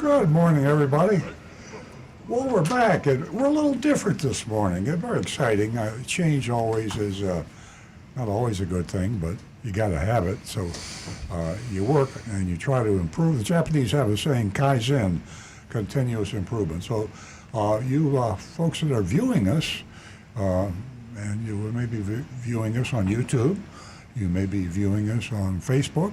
Good morning, everybody. Well, we're back, and we're a little different this morning. It's very exciting. Change always is not always a good thing, but you got to have it. So you work and you try to improve. The Japanese have a saying, kaizen, continuous improvement. So you folks that are viewing us, and you may be viewing us on YouTube, you may be viewing us on Facebook.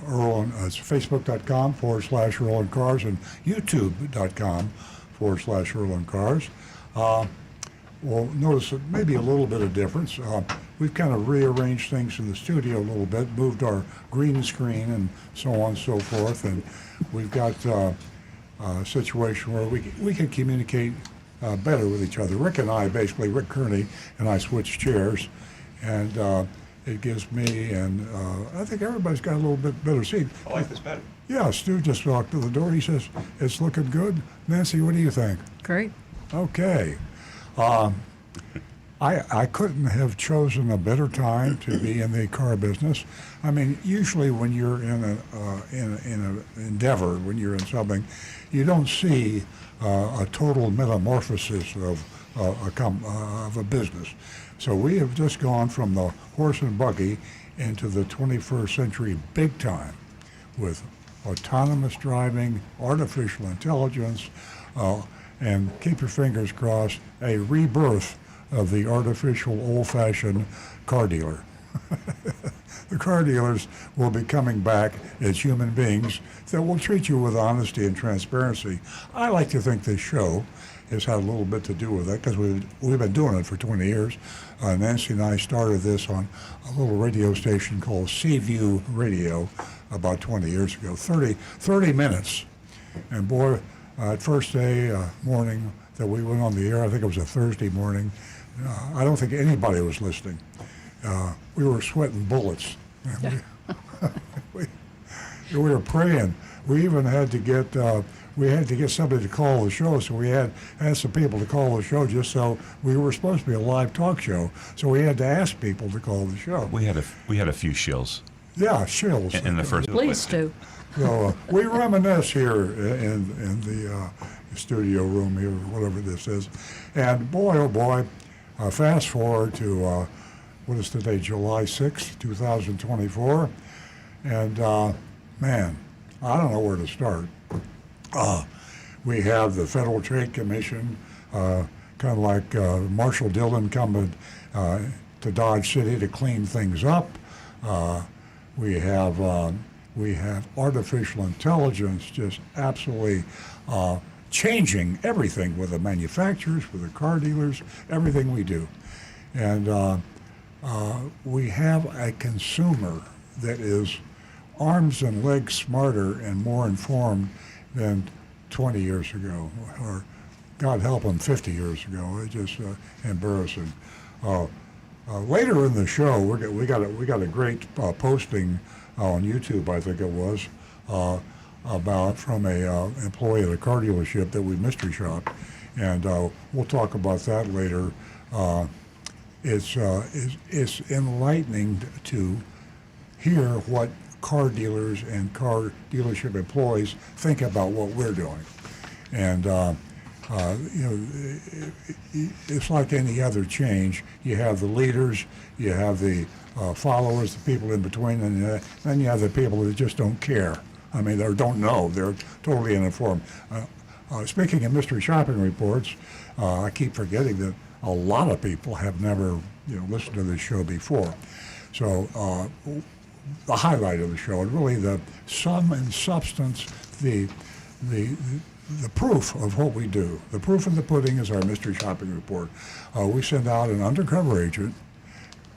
Earl, it's facebook.com/Earl and Cars and youtube.com/Earl and Cars. Well, notice maybe a little bit of difference. We've kind of rearranged things in the studio a little bit, moved our green screen and so on and so forth, and we've got a situation where we can communicate better with each other. Rick Kearney and I switched chairs, and it gives me, and I think everybody's got a little bit better seat. I like this better. Yeah, Stu just walked to the door. He says, it's looking good. Nancy, what do you think? Great. Okay. I couldn't have chosen a better time to be in the car business. I mean, usually when you're in an endeavor, when you're in something, you don't see a total metamorphosis of a business. So we have just gone from the horse and buggy into the 21st century big time with autonomous driving, artificial intelligence, and keep your fingers crossed, a rebirth of the artificial old-fashioned car dealer. The car dealers will be coming back as human beings that will treat you with honesty and transparency. I like to think this show has had a little bit to do with that because we've been doing it for 20 years. Nancy and I started this on a little radio station called Seaview Radio about 20 years ago, 30 minutes. And boy, first day morning that we went on the air, I think it was a Thursday morning, I don't think anybody was listening. We were sweating bullets. We were praying. We even had to get somebody to call the show, so we had some people to call the show just so we were supposed to be a live talk show, so we had to ask people to call the show. We had a few shills. Yeah, shills. In the first Please do. So we reminisce here in the studio room here, whatever this is, and boy, oh boy, fast forward to what is today, July 6th, 2024, and man, I don't know where to start. We have the Federal Trade Commission, kind of like Marshall Dillon coming to Dodge City to clean things up. We have artificial intelligence just absolutely changing everything with the manufacturers, with the car dealers, everything we do. And we have a consumer that is arms and legs smarter and more informed than 20 years ago, or God help them, 50 years ago. It's just embarrassing. Later in the show, we got a great posting on YouTube, I think it was, about from a employee at a car dealership that we mystery shopped, and we'll talk about that later. It's enlightening to hear what car dealers and car dealership employees think about what we're doing. And it's like any other change. You have the leaders, you have the followers, the people in between, and then you have the people that just don't care. I mean, they don't know. They're totally uninformed. Speaking of mystery shopping reports, I keep forgetting that a lot of people have never listened to this show before. So the highlight of the show, and really the sum and substance, the proof of what we do. The proof in the pudding is our mystery shopping report. We send out an undercover agent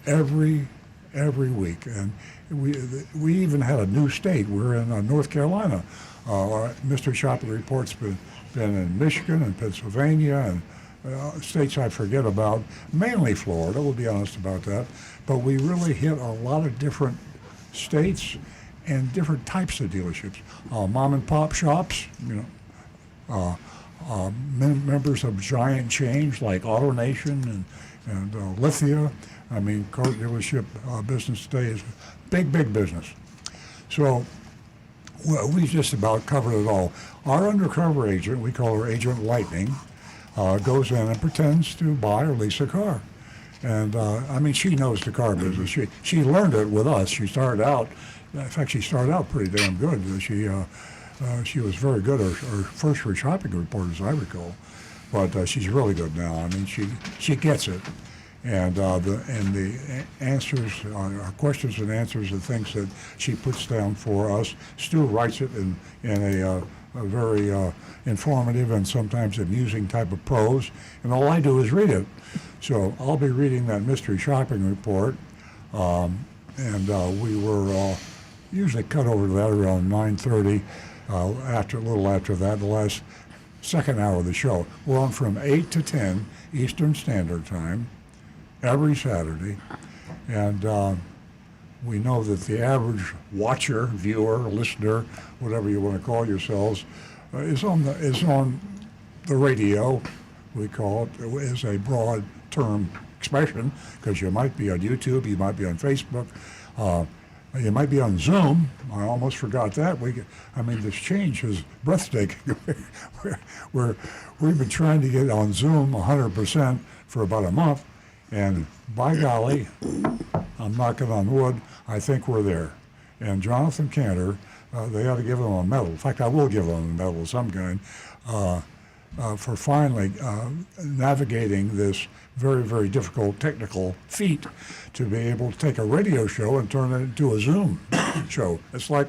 every week, and we even had a new state. We're in North Carolina. Our mystery shopping report's been in Michigan and Pennsylvania and states I forget about, mainly Florida, we'll be honest about that. But we really hit a lot of different states and different types of dealerships. Mom and pop shops, members of giant chains like AutoNation and Lithia. I mean, car dealership business today is big business. So Well, we just about covered it all. Our undercover agent, we call her Agent Lightning, goes in and pretends to buy or lease a car. And I mean, she knows the car business. She learned it with us. She started out, in fact, she started out pretty damn good. She was very good. Her first shopping report, as I recall, but she's really good now. I mean, she gets it. And the answers, our questions and answers, the things that she puts down for us. Stu writes it in a very informative and sometimes amusing type of prose, and all I do is read it. So I'll be reading that mystery shopping report, and we were usually cut over to that around 9:30. A little after that, the last second hour of the show. We're on from 8 to 10 Eastern Standard Time every Saturday, and we know that the average watcher, viewer, listener, whatever you want to call yourselves, is on the radio. We call it is a broad term expression, because you might be on YouTube, you might be on Facebook, you might be on Zoom. I almost forgot that. This change is breathtaking. We've been trying to get on Zoom 100% for about a month, and by golly, I'm knocking on wood, I think we're there. And Jonathan Cantor, they ought to give him a medal. In fact, I will give him a medal of some kind for finally navigating this very, very difficult technical feat to be able to take a radio show and turn it into a Zoom show. It's like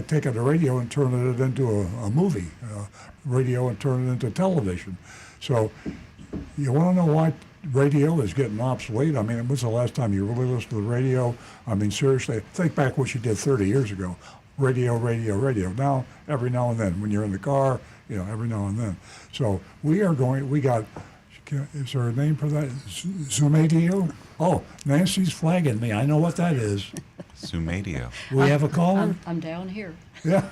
taking a radio and turning it into a movie, radio and turning it into television. So you want to know why radio is getting obsolete? I mean, when's the last time you really listened to the radio? I mean, seriously, think back what you did 30 years ago. Radio. Now, every now and then, when you're in the car, every now and then. So we got, is there a name for that? Zumadio? Oh, Nancy's flagging me. I know what that is. Zumadio. We have a caller? I'm down here. Yeah.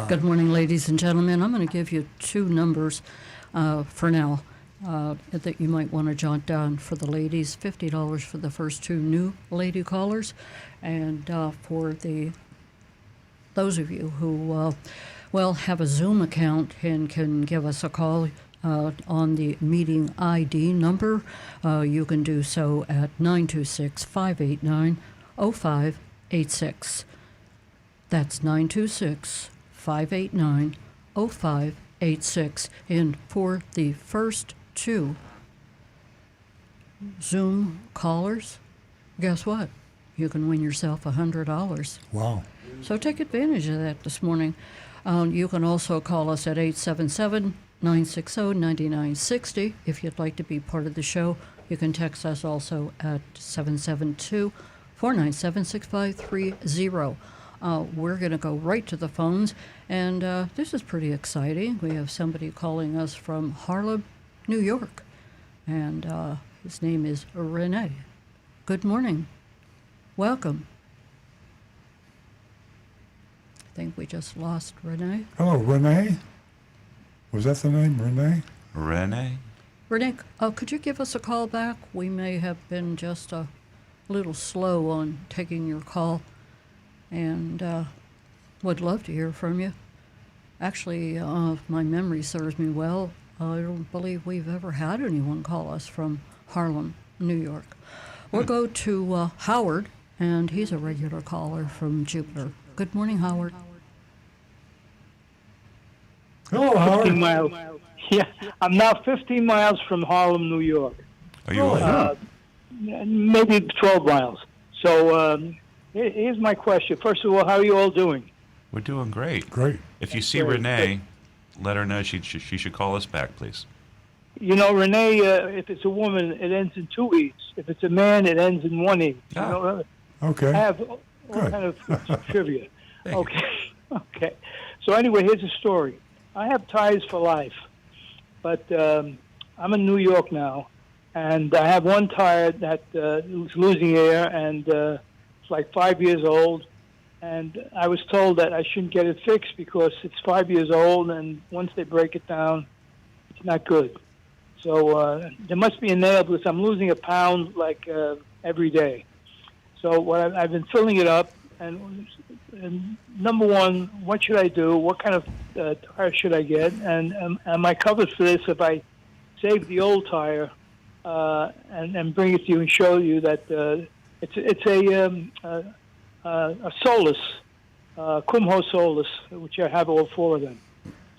Good morning, ladies and gentlemen. I'm going to give you two numbers for now that you might want to jot down for the ladies. $50 for the first two new lady callers, and for those of you who have a Zoom account and can give us a call on the meeting ID number, you can do so at 926-589-0586. That's 926-589-0586. And for the first two Zoom callers, guess what? You can win yourself $100. Wow. So take advantage of that this morning. You can also call us at 877-960-9960 if you'd like to be part of the show. You can text us also at 772-497-6530. We're going to go right to the phones, and this is pretty exciting. We have somebody calling us from Harlem, New York, and his name is Renee. Good morning. Welcome. I think we just lost Renee. Hello, Renee? Was that the name, Renee? Renee? Renee, could you give us a call back? We may have been just a little slow on taking your call, and would love to hear from you. Actually, if my memory serves me well, I don't believe we've ever had anyone call us from Harlem, New York. We'll go to Howard, and he's a regular caller from Jupiter. Good morning, Howard. Hello, Howard. 15 miles. Yeah, I'm now 15 miles from Harlem, New York. Are you Maybe 12 miles. So here's my question. First of all, how are you all doing? We're doing great. Great. If you see Renee, let her know she should call us back, please. You know, Renee, if it's a woman, it ends in 2 E's. If it's a man, it ends in 1 E. Ah. You know, Okay. I have all Good. kind of trivia. Thank you. Okay. Okay. So anyway, here's a story. I have tires for life, but I'm in New York now, and I have one tire that is losing air, and it's like 5 years old. And I was told that I shouldn't get it fixed because it's 5 years old, and once they break it down, it's not good. So there must be a nail because I'm losing a pound like every day. So what I've been filling it up, and number one, what should I do? What kind of tire should I get? And am I covered for this if I save the old tire and bring it to you and show you that it's a Solus, Kumho Solus, which I have all four of them.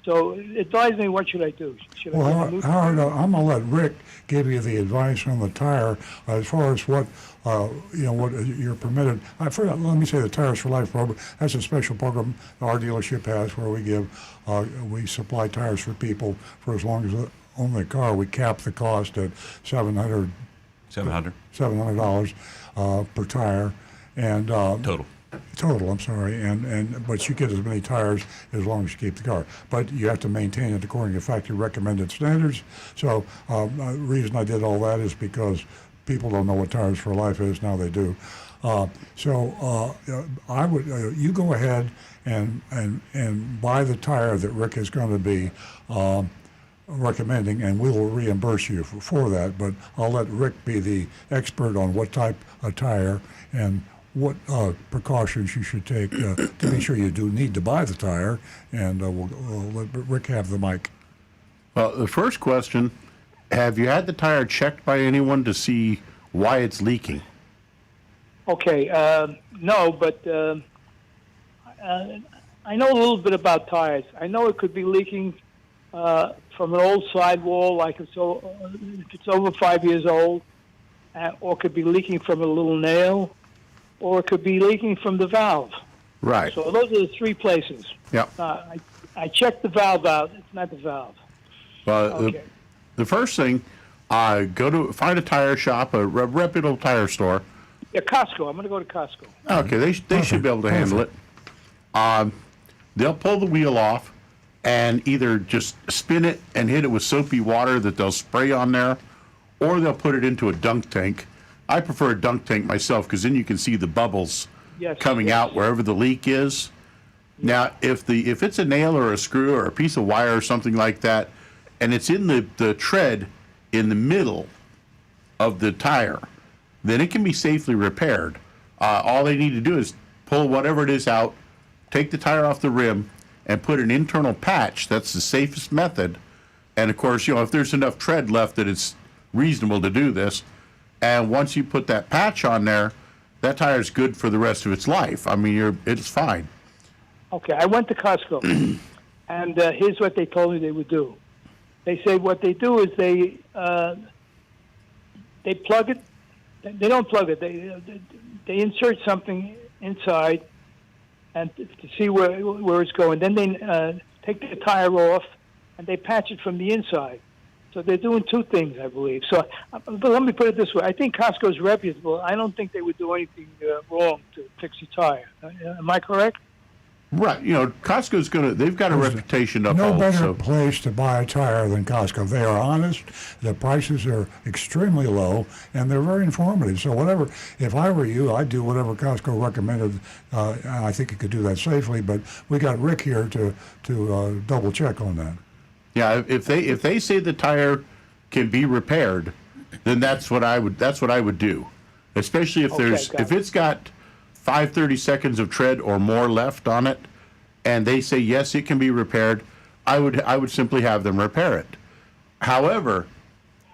So advise me, what should I do? Should I get a new Howard, tire? I'm gonna let Rick give you the advice on the tire as far as what what you're permitted. I forgot. Let me say the Tires for Life program. That's a special program our dealership has where we supply tires for people for as long as they own the car. We cap the cost at $700 per tire, and Total, I'm sorry, but you get as many tires as long as you keep the car. But you have to maintain it according to factory recommended standards. So the reason I did all that is because people don't know what Tires for Life is. Now they do. I would you go ahead and buy the tire that Rick is going to be recommending, and we will reimburse you for that. But I'll let Rick be the expert on what type of tire and what precautions you should take to make sure you do need to buy the tire, and we'll let Rick have the mic. Well, the first question, have you had the tire checked by anyone to see why it's leaking? Okay, no, but I know a little bit about tires. I know it could be leaking from an old sidewall, like if it's over 5 years old, or it could be leaking from a little nail, or it could be leaking from the valve. Right. So those are the three places. Yeah. I checked the valve out. It's not the valve. Well, Okay. the first thing, find a tire shop, a reputable tire store. Yeah, Costco. I'm going to go to Costco. Okay, they should be able to handle it. They'll pull the wheel off and either just spin it and hit it with soapy water that they'll spray on there, or they'll put it into a dunk tank. I prefer a dunk tank myself because then you can see the bubbles coming out wherever the leak is. Now, if it's a nail or a screw or a piece of wire or something like that, and it's in the tread in the middle of the tire, then it can be safely repaired. All they need to do is pull whatever it is out, take the tire off the rim, and put an internal patch. That's the safest method. And of course, if there's enough tread left that it's reasonable to do this, and once you put that patch on there, that tire is good for the rest of its life. I mean, it's fine. Okay, I went to Costco, and here's what they told me they would do. They say what they do is they plug it. They don't plug it. They insert something inside, and to see where it's going. Then they take the tire off, and they patch it from the inside. So they're doing two things, I believe. So, but let me put it this way: I think Costco's reputable. I don't think they would do anything wrong to fix your tire. Am I correct? Right. Costco's they've got a reputation to uphold. No better So place to buy a tire than Costco. They are honest. The prices are extremely low, and they're very informative. So if I were you, I'd do whatever Costco recommended. I think you could do that safely. But we got Rick here to double check on that. yeah, if they say the tire can be repaired, then that's what I would do. Especially if it's got 5/30 seconds of tread or more left on it, and they say yes, it can be repaired, I would simply have them repair it. However,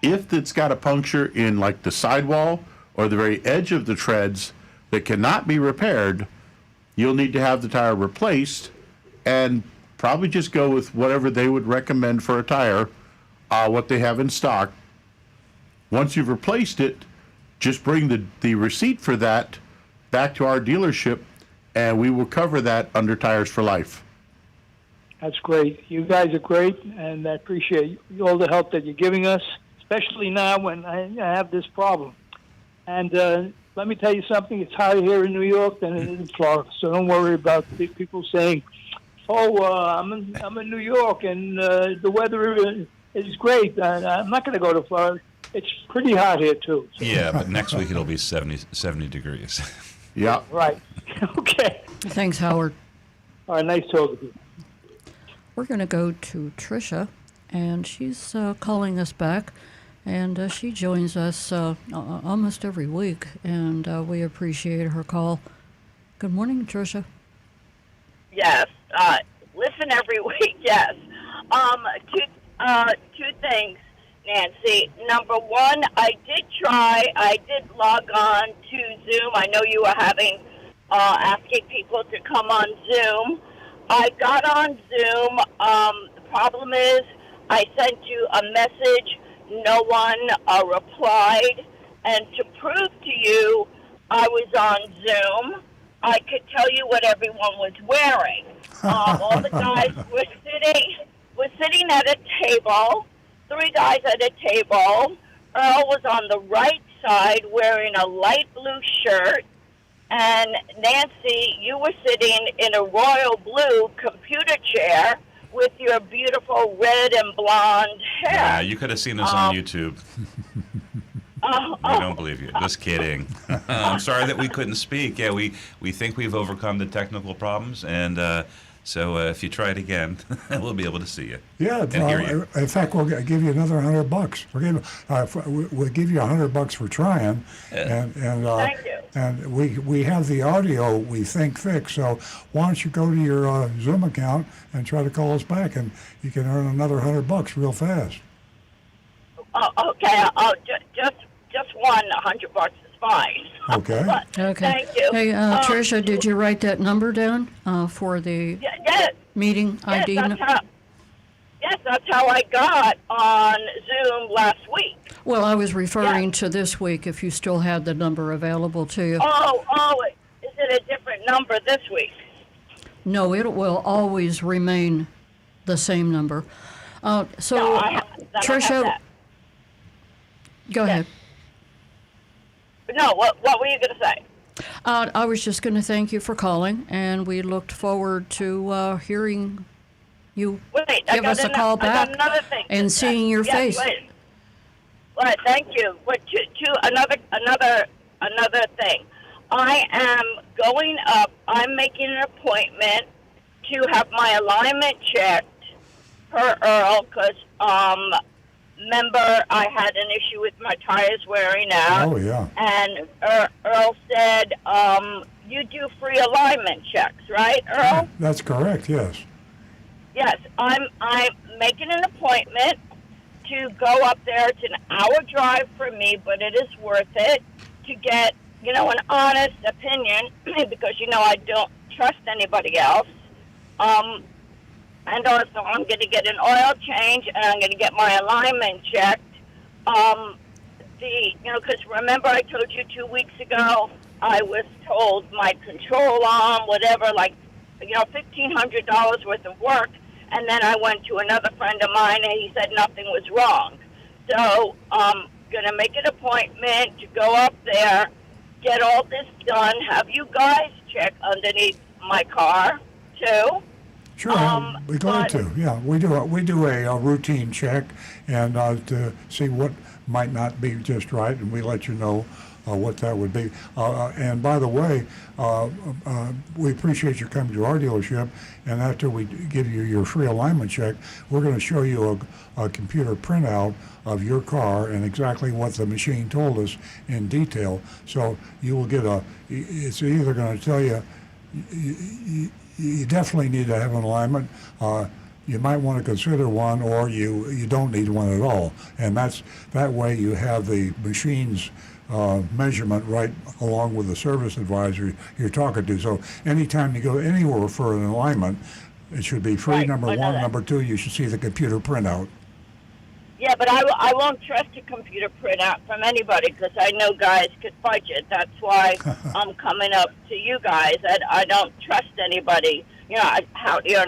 if it's got a puncture in like the sidewall or the very edge of the treads that cannot be repaired, you'll need to have the tire replaced, and probably just go with whatever they would recommend for a tire, what they have in stock. Once you've replaced it, just bring the receipt for that back to our dealership, and we will cover that under Tires for Life. That's great. You guys are great, and I appreciate all the help that you're giving us, especially now when I have this problem. And let me tell you something, it's higher here in New York than it is in Florida, so don't worry about people saying, I'm in New York, and the weather is great. I'm not going to go to Florida. It's pretty hot here, too. So. Yeah, but next week it'll be 70 degrees. Yeah. Right. Okay. Thanks, Howard. All right, nice talking to you. We're going to go to Tricia, and she's calling us back, and she joins us almost every week, and we appreciate her call. Good morning, Tricia. Yes. Listen every week. Yes. Two things, Nancy. Number one, I did log on to Zoom. I know you were asking people to come on Zoom. I got on Zoom. The problem is, I sent you a message. No one replied. And to prove to you I was on Zoom, I could tell you what everyone was wearing. All the guys were sitting at a table, 3 guys at a table. Earl was on the right side wearing a light blue shirt. And Nancy, you were sitting in a royal blue computer chair with your beautiful red and blonde hair. Yeah, you could have seen us on YouTube. We don't believe you. Just kidding. I'm sorry that we couldn't speak. Yeah, we think we've overcome the technical problems, and so if you try it again, we'll be able to see you. Yeah, and hear you. in fact, we'll give you another $100. We'll give you $100 for trying, and Thank you. and we have the audio we think fixed. So why don't you go to your Zoom account and try to call us back, and you can earn another $100 real fast. Okay. Just one. $100 is fine. Okay. Okay. Thank you. Hey, Tricia, did you write that number down for the Yes. meeting ID? That's how I got on Zoom last week. Well, I was referring to this week, if you still had the number available to you. Is it a different number this week? No, it will always remain the same number. No, I have Tricia, that. go ahead. No, what were you going to say? I was just going to thank you for calling, and we looked forward to hearing you Wait, give us a call I got back another thing to and say. seeing your Yes, face. wait. Right, thank you. But another thing. I am going up. I'm making an appointment to have my alignment checked per Earl, because remember I had an issue with my tires wearing out. Oh yeah. And Earl said, you do free alignment checks, right, Earl? That's correct. Yes. Yes, I'm making an appointment to go up there. It's an hour drive for me, but it is worth it to get, an honest opinion because, I don't trust anybody else. And also I'm going to get an oil change and I'm going to get my alignment checked. Because remember I told you 2 weeks ago, I was told my control arm, whatever, $1,500 worth of work. And then I went to another friend of mine, and he said nothing was wrong. So I'm going to make an appointment to go up there, get all this done, have you guys check underneath my car, too. Sure, we're glad to. Yeah, we do a routine check and to see what might not be just right, and we let you know what that would be. And by the way, we appreciate you coming to our dealership. And after we give you your free alignment check, we're going to show you a computer printout of your car and exactly what the machine told us in detail. So you will get it's either going to tell you you definitely need to have an alignment. You might want to consider one, or you don't need one at all. And that way you have the machine's measurement right along with the service advisor you're talking to. So anytime you go anywhere for an alignment, it should be free, Right, number I know one. that. Number two, you should see the computer printout. Yeah, but I won't trust a computer printout from anybody because I know guys could fudge it. That's why I'm coming up to you guys. I don't trust anybody. And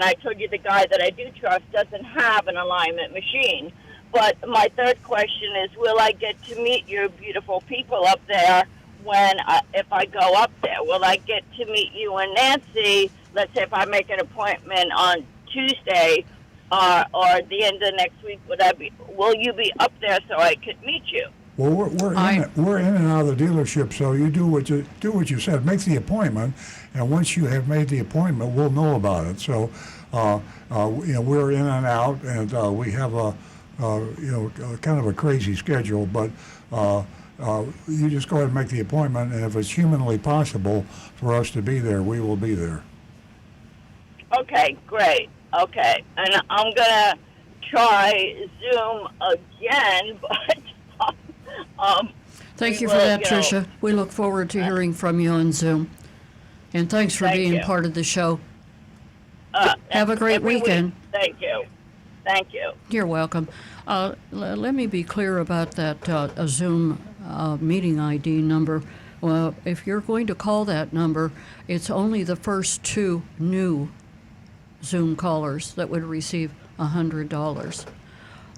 I told you the guy that I do trust doesn't have an alignment machine. But my third question is, will I get to meet your beautiful people up there if I go up there? Will I get to meet you and Nancy? Let's say if I make an appointment on Tuesday or at the end of next week, will you be up there so I could meet you? Well, we're in and out of the dealership, so you do what you said. Make the appointment, and once you have made the appointment, we'll know about it. So, we're in and out, and we have kind of a crazy schedule, but you just go ahead and make the appointment, and if it's humanly possible for us to be there, we will be there. Okay, great. Okay, and I'm gonna try Zoom again, but Thank we you for will, that, you know, Tricia. We look forward to hearing from you on Zoom. And thanks for Thank being you. part of the show. Have a great every week. weekend. Thank you. Thank you. You're welcome. Let me be clear about that a Zoom meeting ID number. Well, if you're going to call that number, it's only the first 2 new Zoom callers that would receive $100.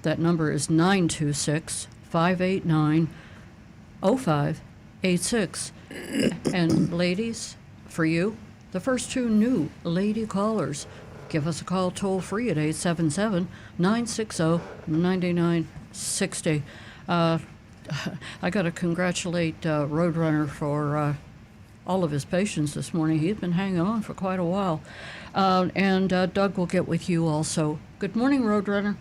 That number is 926-589-0586. And ladies, for you, the first 2 new lady callers, give us a call toll free at 877-960-9960. I got to congratulate Roadrunner for all of his patience this morning. He's been hanging on for quite a while. And Doug will get with you also. Good morning, Roadrunner.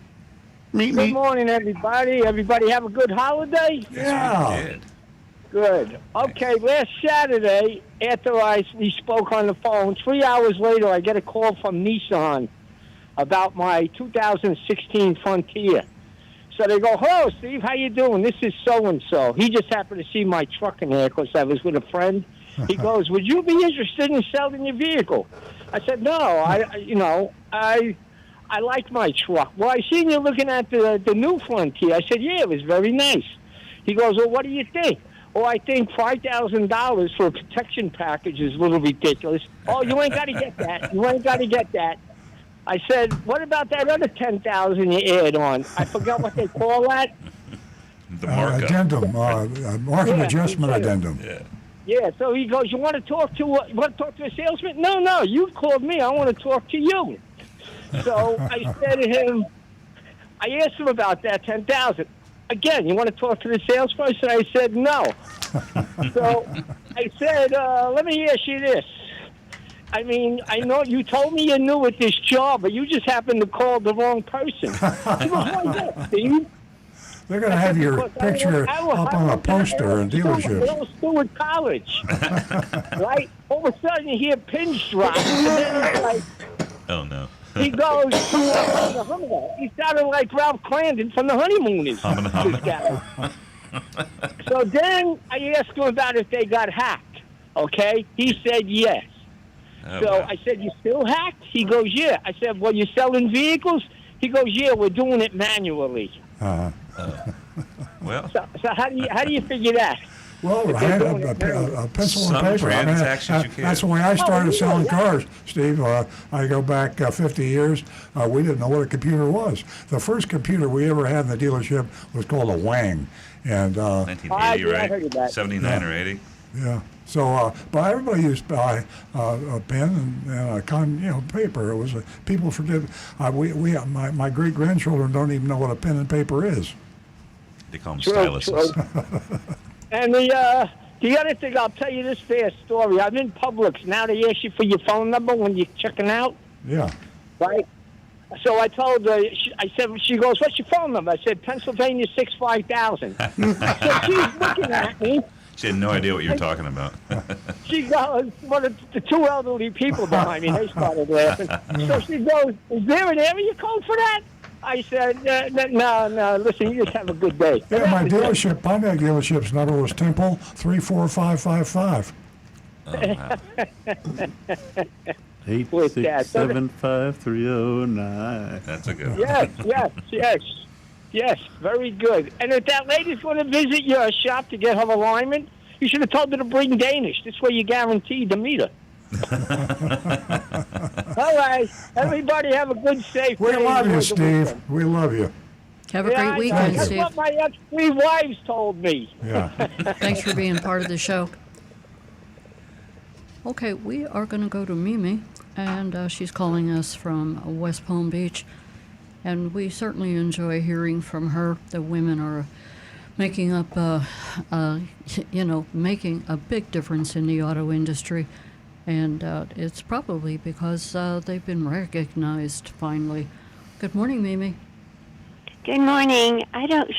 Good morning, everybody. Everybody have a good holiday? Yeah. Good. Good. Okay, last Saturday, after we spoke on the phone, 3 hours later, I get a call from Nissan about my 2016 Frontier. So they go, hello, Steve, how you doing? This is so-and-so. He just happened to see my truck in there because I was with a friend. He goes, would you be interested in selling your vehicle? I said, no, I like my truck. Well, I seen you looking at the new Frontier. I said, yeah, it was very nice. He goes, well, what do you think? Oh, I think $5,000 for a protection package is a little ridiculous. Oh, you ain't got to get that. You ain't got to get that. I said, what about that other $10,000 you add on? I forgot what they call that. The markup. Addendum, market Yeah, adjustment yeah. addendum. Yeah. Yeah, so he goes, you want to talk to a salesman? No, you called me. I want to talk to you. So I said to him, I asked him about that $10,000. Again, you want to talk to the salesperson? I said, no. So I said, let me ask you this. I mean, I know you told me you're new at this job, but you just happened to call the wrong person. He goes, why is that, Steve? They're going to have your Because picture up on a poster in dealerships. Earl Stewart College. Right? All of a sudden you hear pins drop, and then it's like, Oh, no. he goes, he sounded like Ralph Clarendon from the Honeymooners. This guy. So then I asked him about if they got hacked. Okay? He said yes. Oh, So wow. I said, you still hacked? He goes, yeah. I said, well, you selling vehicles? He goes, yeah, we're doing it manually. Well, So how do you figure that? Well, I had a pencil Some and paper. transactions you can. That's the way I started yeah, selling yeah. cars, Steve. I go back 50 years. We didn't know what a computer was. The first computer we ever had in the dealership was called a Wang. And 1980, I heard right? of that. 79 Yeah. or 80. yeah, so but everybody used to buy a pen and paper. It was people forget. My great grandchildren don't even know what a pen and paper is. They call them True, styluses. true. And the other thing, I'll tell you this fast story. I'm in Publix. Now they ask you for your phone number when you're checking out, Yeah. right? So I told her, I said, she goes, what's your phone number? I said, Pennsylvania 65000. So she's looking at me. She had no idea what you were talking about. She goes, well, the 2 elderly people behind me, they started laughing. So she goes, is there an area code for that? I said, no, listen, you just have a good day. Yeah, my dealership, Pontiac dealership's number was Temple 34555. With that. 8675309. That's a good one. Yes, very good. And if that lady's going to visit your shop to get her alignment, you should have told her to bring Danish. This way you're guaranteed to meet her. All right. Everybody have a good, safe We day. love you, Enjoy the Steve. weekend. We love you. Have a Yeah, great I know. weekend, That's Steve. what my ex-3 wives told me. Yeah. Thanks for being part of the show. Okay, we are going to go to Mimi, and she's calling us from West Palm Beach. And we certainly enjoy hearing from her. The women are making up, making a big difference in the auto industry. And it's probably because they've been recognized finally. Good morning, Mimi. Good morning.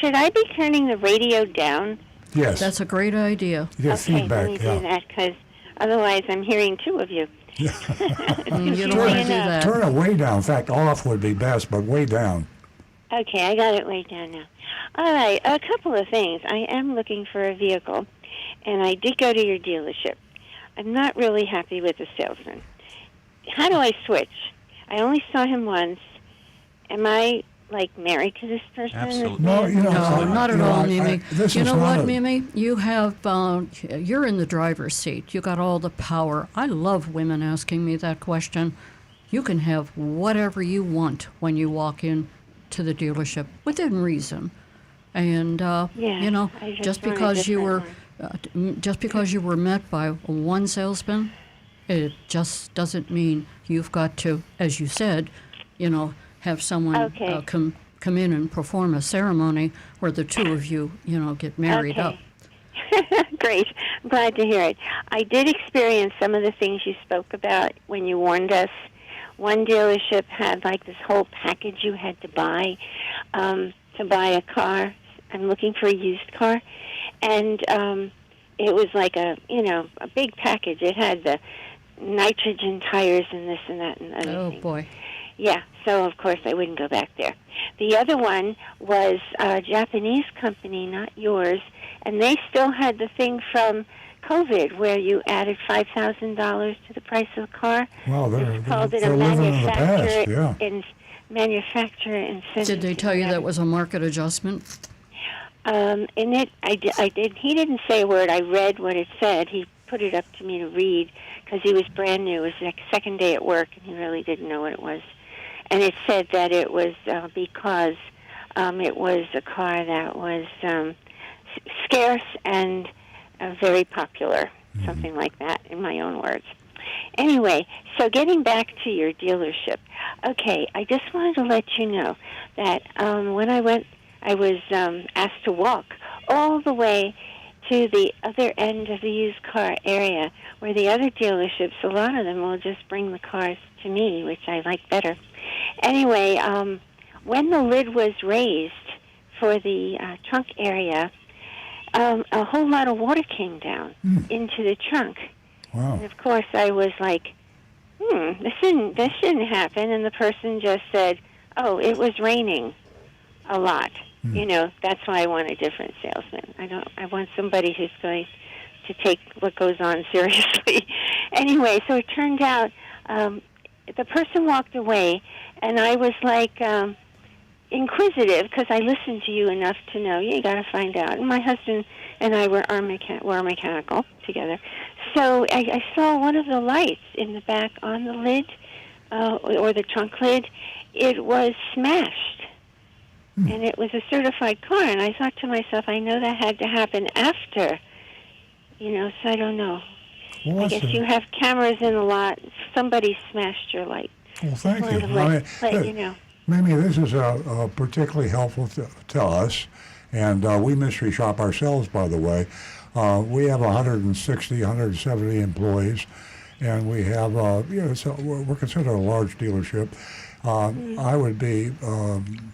Should I be turning the radio down? Yes. That's a great idea. You get Okay, feedback. let me do that, because otherwise I'm hearing two of you. You don't want to do enough. that. Turn it way down. In fact, off would be best, but way down. Okay, I got it way down now. All right, a couple of things. I am looking for a vehicle, and I did go to your dealership. I'm not really happy with the salesman. How do I switch? I only saw him once. Am I, like, married to this person? Absolutely. No, you know, No, not at all, Mimi. this You is know not what, a- Mimi? You have, you're in the driver's seat. You got all the power. I love women asking me that question. You can have whatever you want when you walk in to the dealership, within reason. And, you know, I just just want a because you were, different just because you were met by one salesman, it just doesn't mean you've got to, as you said, you know, have someone Okay. come in and perform a ceremony where the two of you, you know, get married up. Great. I'm glad to hear it. I did experience some of the things you spoke about when you warned us. One dealership had like this whole package you had to buy a car. I'm looking for a used car. And it was like a big package. It had the nitrogen tires and this and that and other Oh, things. boy. Yeah, so of course I wouldn't go back there. The other one was a Japanese company, not yours, and they still had the thing from COVID where you added $5,000 to the price of the car. Well, It's called it they're a living in the past, yeah. manufacturer incentive. Did they tell you that was a market adjustment? In it, I did. He didn't say a word. I read what it said. He put it up to me to read because he was brand new. It was like second day at work, and he really didn't know what it was. And it said that it was because it was a car that was scarce and very popular, something like that, in my own words. Anyway, so getting back to your dealership. Okay, I just wanted to let you know that when I went, I was asked to walk all the way to the other end of the used car area where the other dealerships, a lot of them will just bring the cars to me, which I like better. Anyway, when the lid was raised for the trunk area, a whole lot of water came down into the trunk. Wow. And of course, I was like, this shouldn't happen. And the person just said, oh, it was raining a lot. You know, that's why I want a different salesman. I want somebody who's going to take what goes on seriously. Anyway, so it turned out the person walked away, and I was like inquisitive because I listened to you enough to know you got to find out. And my husband and I were mechanical together, so I saw one of the lights in the back on the lid or the trunk lid. It was smashed. And it was a certified car, and I thought to myself, I know that had to happen after, so I don't know. Well, I guess you have cameras in a lot. Somebody smashed your light. Well, thank you. Let you know. Mimi, this is particularly helpful to us, and we mystery shop ourselves, by the way. We have 160, 170 employees, and we have, we're considered a large dealership. I would be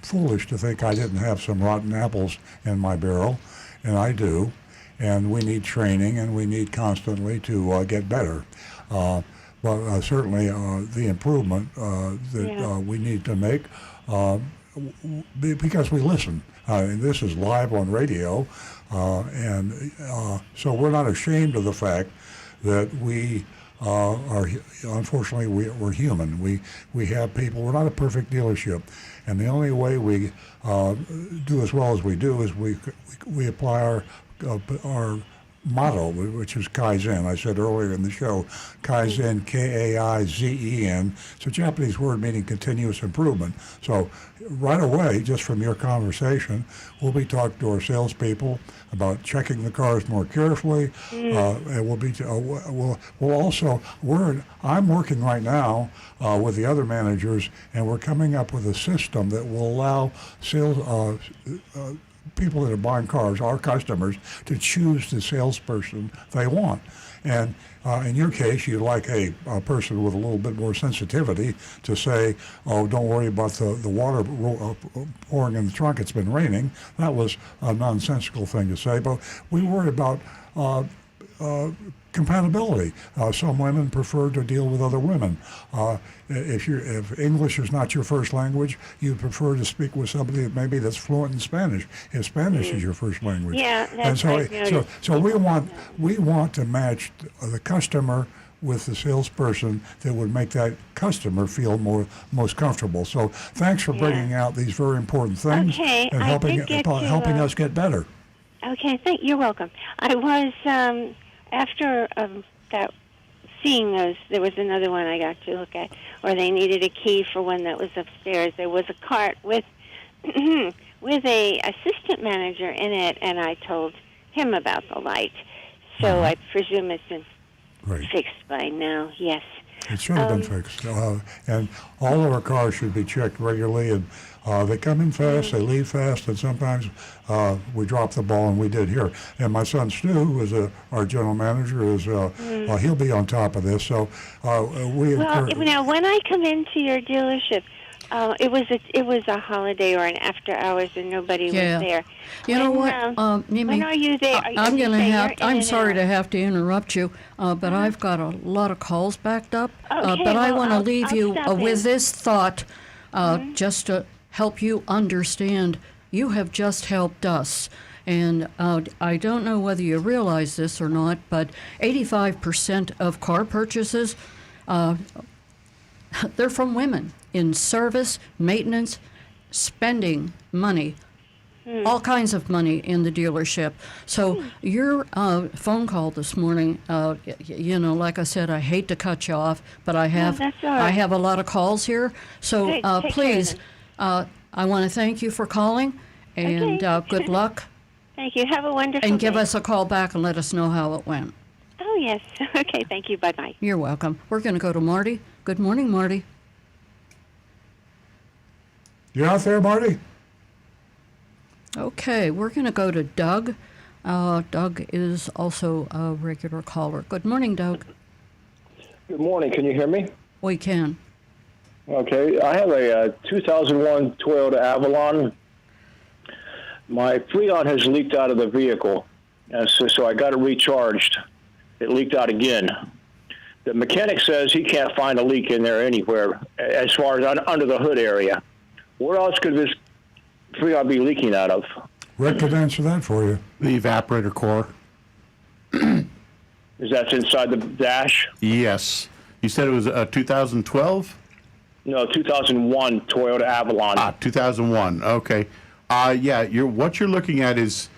foolish to think I didn't have some rotten apples in my barrel, and I do. And we need training, and we need constantly to get better. But certainly the improvement that we need to make, because we listen. And this is live on radio, and so we're not ashamed of the fact that we unfortunately, we're human. We have people. We're not a perfect dealership, and the only way we do as well as we do is we apply our motto, which is Kaizen. I said earlier in the show, Kaizen, Kaizen. It's a Japanese word meaning continuous improvement. So right away, just from your conversation, we'll be talking to our salespeople about checking the cars more carefully. And we'll be we'll also I'm working right now with the other managers, and we're coming up with a system that will allow sales people that are buying cars, our customers, to choose the salesperson they want. And in your case, you like a person with a little bit more sensitivity to say, oh, don't worry about the water pouring in the trunk, it's been raining. That was a nonsensical thing to say, but we worry about compatibility. Some women prefer to deal with other women. If English is not your first language, you prefer to speak with somebody that's fluent in Spanish. If Spanish is your first language, Yeah, that's and so we want to match the customer with the salesperson that would make that customer feel most comfortable. So thanks for bringing out these very important things and helping us get better. Okay, you're welcome. I was after that seeing those. There was another one I got to look at, where they needed a key for one that was upstairs. There was a cart with with a assistant manager in it, and I told him about the light. So I presume it's been fixed by now. Yes. It should have been fixed. And all of our cars should be checked regularly. And they come in fast, they leave fast, and sometimes we drop the ball, and we did here. And my son Stu, who is our general manager, he'll be on top of this. So now when I come into your dealership, it was a holiday or an after hours, and nobody was there. You know what, Mimi? When are you there? I'm sorry to have to interrupt you, but I've got a lot of calls backed up. Okay, but I want to I'll leave you stop with in. this thought, just to help you understand. You have just helped us. And I don't know whether you realize this or not, but 85% of car purchases, they're from women in service, maintenance, spending money, all kinds of money in the dealership. So your phone call this morning, like I said, I hate to cut you off, but I have that's all right. I have a lot of calls here. So Okay, take care of please, them. I want to thank you for calling, and Okay. good luck. Thank you. Have a wonderful And give day. us a call back and let us know how it went. Oh, yes. Okay, thank you. Bye-bye. You're welcome. We're going to go to Marty. Good morning, Marty. You out there, Marty? Okay, we're going to go to Doug. Doug is also a regular caller. Good morning, Doug. Good morning. Can you hear me? We can. Okay. I have a 2001 Toyota Avalon. My Freon has leaked out of the vehicle, so I got it recharged. It leaked out again. The mechanic says he can't find a leak in there anywhere as far as under the hood area. Where else could this Freon be leaking out of? Rick could answer that for you. The evaporator core. Is that inside the dash? Yes. You said it was a 2012? No, 2001 Toyota Avalon. 2001. Okay. Yeah, what you're looking at is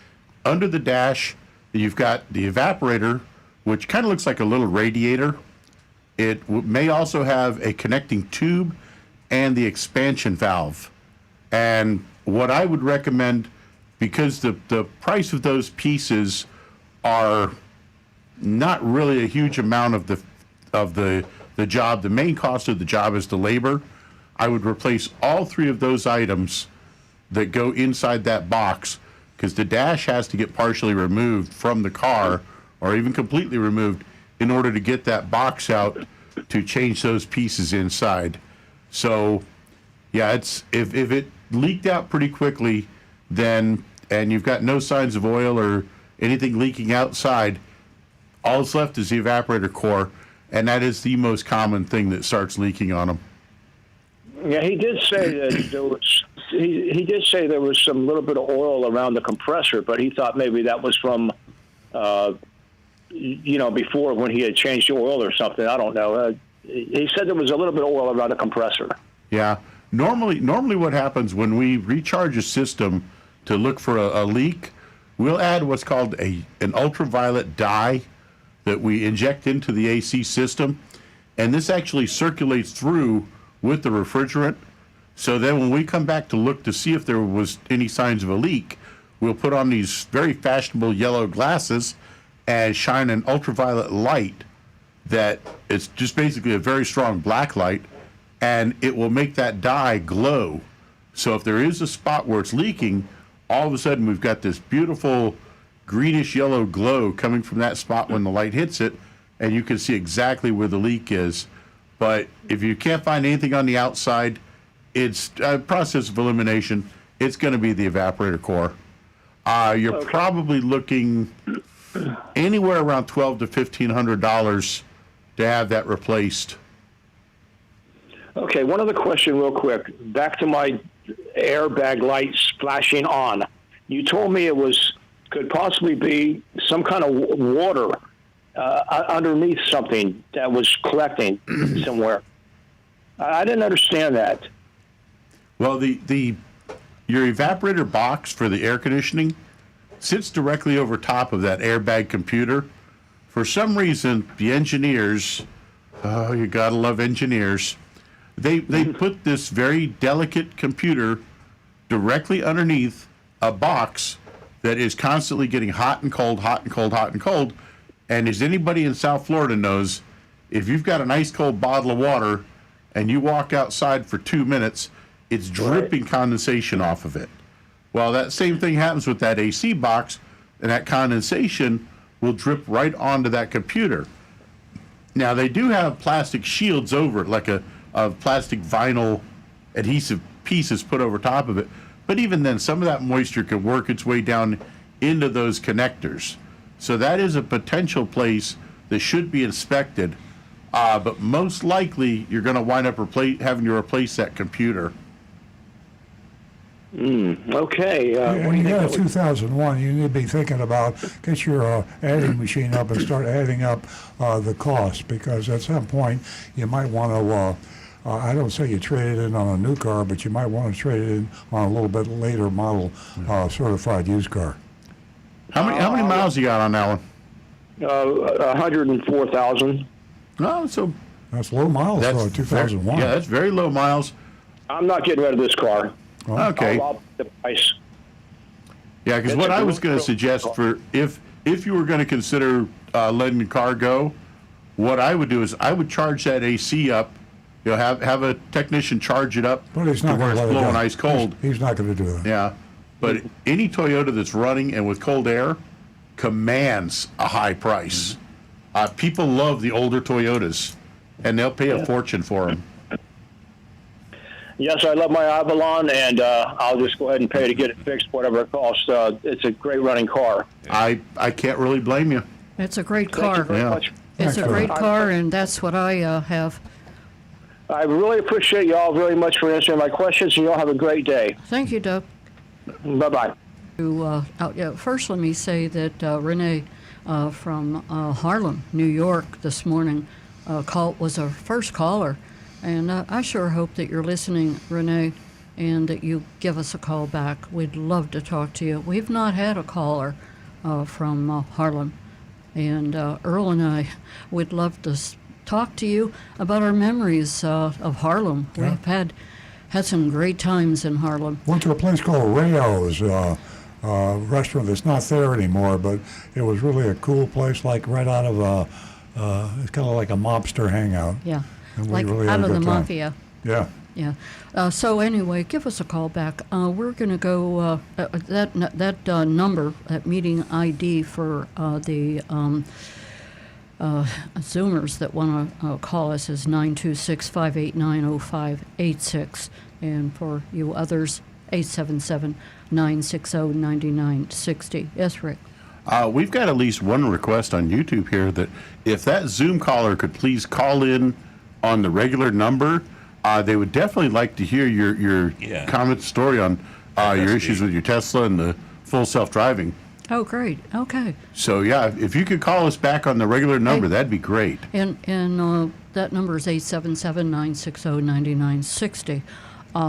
under the dash, you've got the evaporator, which kind of looks like a little radiator. It may also have a connecting tube and the expansion valve. And what I would recommend, because the price of those pieces are not really a huge amount of the job. The main cost of the job is the labor. I would replace all three of those items that go inside that box, because the dash has to get partially removed from the car or even completely removed in order to get that box out to change those pieces inside. So yeah, if it leaked out pretty quickly, then, and you've got no signs of oil or anything leaking outside, all that's left is the evaporator core, and that is the most common thing that starts leaking on them. Yeah, he did say that there was. He did say there was some little bit of oil around the compressor, but he thought maybe that was from, before when he had changed the oil or something. I don't know. He said there was a little bit of oil around the compressor. Yeah. Normally what happens when we recharge a system to look for a leak, we'll add what's called an ultraviolet dye that we inject into the AC system, and this actually circulates through with the refrigerant. So then when we come back to look to see if there was any signs of a leak, we'll put on these very fashionable yellow glasses and shine an ultraviolet light that it's just basically a very strong black light, and it will make that dye glow. So if there is a spot where it's leaking, all of a sudden we've got this beautiful greenish yellow glow coming from that spot when the light hits it, and you can see exactly where the leak is. But if you can't find anything on the outside, it's a process of elimination. It's going to be the evaporator core. You're probably looking anywhere around $1,200 to $1,500 to have that replaced. Okay, one other question real quick. Back to my airbag lights flashing on. You told me could possibly be some kind of water underneath something that was collecting somewhere. I didn't understand that. Well, your evaporator box for the air conditioning sits directly over top of that airbag computer. For some reason, the engineers, oh, you gotta love engineers, they put this very delicate computer directly underneath a box that is constantly getting hot and cold, hot and cold, hot and cold. And as anybody in South Florida knows, if you've got an ice cold bottle of water and you walk outside for 2 minutes, it's dripping condensation off of it. Well, that same thing happens with that AC box, and that condensation will drip right onto that computer. Now, they do have plastic shields over it, like a plastic vinyl adhesive pieces put over top of it. But even then, some of that moisture can work its way down into those connectors. So that is a potential place that should be inspected. But most likely, you're going to wind up having to replace that computer. Okay. When you got a 2001, you need to be thinking about get your adding machine up and start adding up the cost, because at some point you might want to. I don't say you trade it in on a new car, but you might want to trade it in on a little bit later model certified used car. How many miles you got on that one? 104,000. No, so That's low miles for a 2001. Yeah, that's very low miles. I'm not getting rid of this car. Okay. I'll the price. Yeah, because It's what a I was real- going to real suggest car. for if you were going to consider letting the car go, what I would do is I would charge that AC up. Have a technician charge it up But he's to not where going to it's let it blowing go. ice cold. He's not going to do that. Yeah, but any Toyota that's running and with cold air commands a high price. People love the older Toyotas, and they'll pay a fortune for them. Yes, I love my Avalon, and I'll just go ahead and pay to get it fixed, whatever it costs. It's a great running car. I can't really blame you. It's a great Thank you car. very Yeah. much. It's a great car, and that's what I have. I really appreciate you all very much for answering my questions, and you all have a great day. Thank you, Doug. Bye-bye. First, let me say that Renee from Harlem, New York, this morning was our first caller. And I sure hope that you're listening, Renee, and that you give us a call back. We'd love to talk to you. We've not had a caller from Harlem. And Earl and I would love to talk to you about our memories of Harlem. Yeah. We've had some great times in Harlem. Went to a place called Rayo's restaurant that's not there anymore, but it was really a cool place, like right out of it's kind of like a mobster hangout. Yeah, And we like really out had a of the good time. mafia. Yeah. Yeah. So anyway, give us a call back. We're going to go that number, that meeting ID for the Zoomers that want to call us is 926-589-0586, and for you others, 877-960-9960. Yes, Rick. We've got at least one request on YouTube here that if that Zoom caller could please call in on the regular number, they would definitely like to hear your comment story on your issues with your Tesla and the full self-driving. Oh, great. Okay. So, yeah, if you could call us back on the regular number, Hey. that'd be great. And that number is 877-960-9960.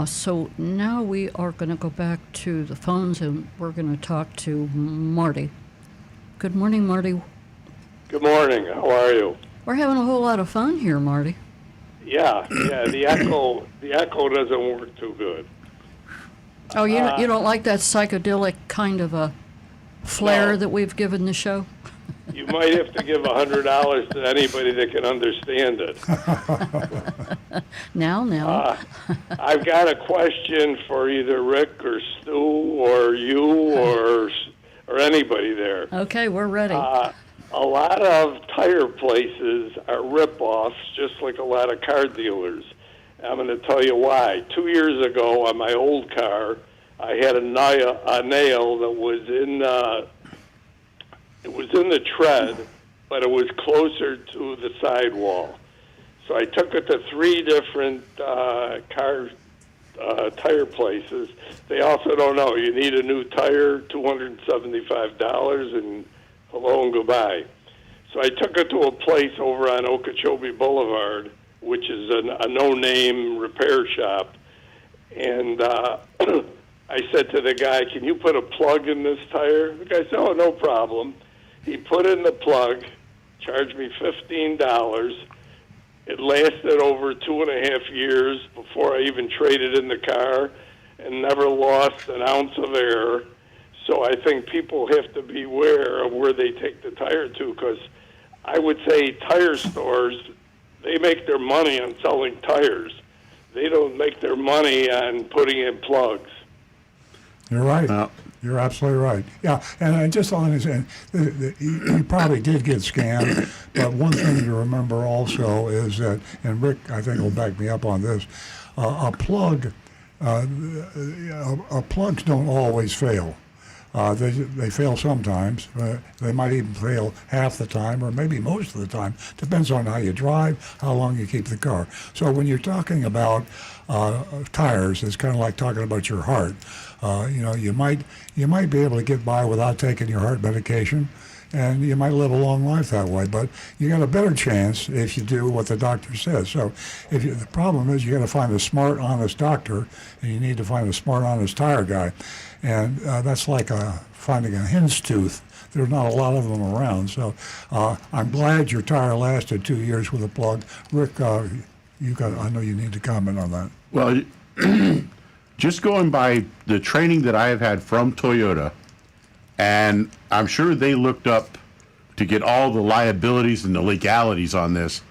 So now we are going to go back to the phones, and we're going to talk to Marty. Good morning, Marty. Good morning. How are you? We're having a whole lot of fun here, Marty. Yeah. The echo doesn't work too good. Oh, you don't like that psychedelic kind of a flair No. that we've given the show? You might have to give $100 to anybody that can understand it. Now. I've got a question for either Rick or Stu or you or anybody there. Okay, we're ready. A lot of tire places are rip-offs, just like a lot of car dealers. I'm going to tell you why. 2 years ago on my old car, I had a nail that was in the tread, but it was closer to the sidewall. So I took it to 3 different car tire places. They also don't know. You need a new tire, $275, and hello and goodbye. So I took it to a place over on Okeechobee Boulevard, which is a no-name repair shop. And I said to the guy, can you put a plug in this tire? The guy said, oh, no problem. He put in the plug, charged me $15. It lasted over 2.5 years before I even traded in the car and never lost an ounce of air. So I think people have to beware of where they take the tire to, because I would say tire stores, they make their money on selling tires. They don't make their money on putting in plugs. You're right. You're absolutely right. Yeah, and just on his end, you probably did get scammed, but one thing to remember also is that, and Rick, I think, will back me up on this, plugs don't always fail. They fail sometimes. They might even fail half the time or maybe most of the time. Depends on how you drive, how long you keep the car. So when you're talking about tires, it's kind of like talking about your heart. You might be able to get by without taking your heart medication, and you might live a long life that way. But you got a better chance if you do what the doctor says. So the problem is you got to find a smart, honest doctor, and you need to find a smart, honest tire guy. And that's like finding a hen's tooth. There's not a lot of them around. So I'm glad your tire lasted 2 years with a plug. Rick, I know you need to comment on that. Well, just going by the training that I have had from Toyota, and I'm sure they looked up to get all the liabilities and the legalities on this,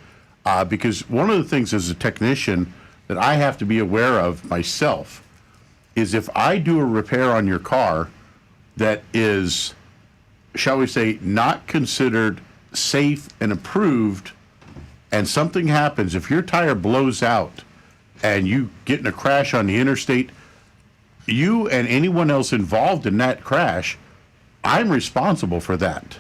because one of the things as a technician that I have to be aware of myself is if I do a repair on your car that is, shall we say, not considered safe and approved, and something happens, if your tire blows out and you get in a crash on the interstate, you and anyone else involved in that crash, I'm responsible for that.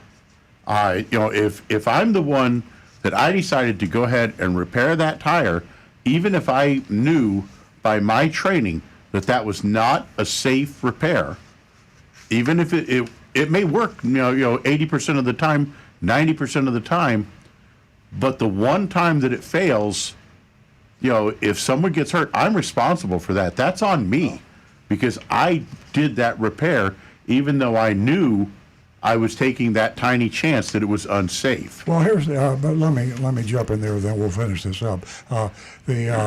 If I'm the one that I decided to go ahead and repair that tire, even if I knew by my training that was not a safe repair, even if it may work, 80% of the time, 90% of the time, but the one time that it fails, if someone gets hurt, I'm responsible for that. That's on me, because I did that repair, even though I knew I was taking that tiny chance that it was unsafe. Well, but let me jump in there, then we'll finish this up. The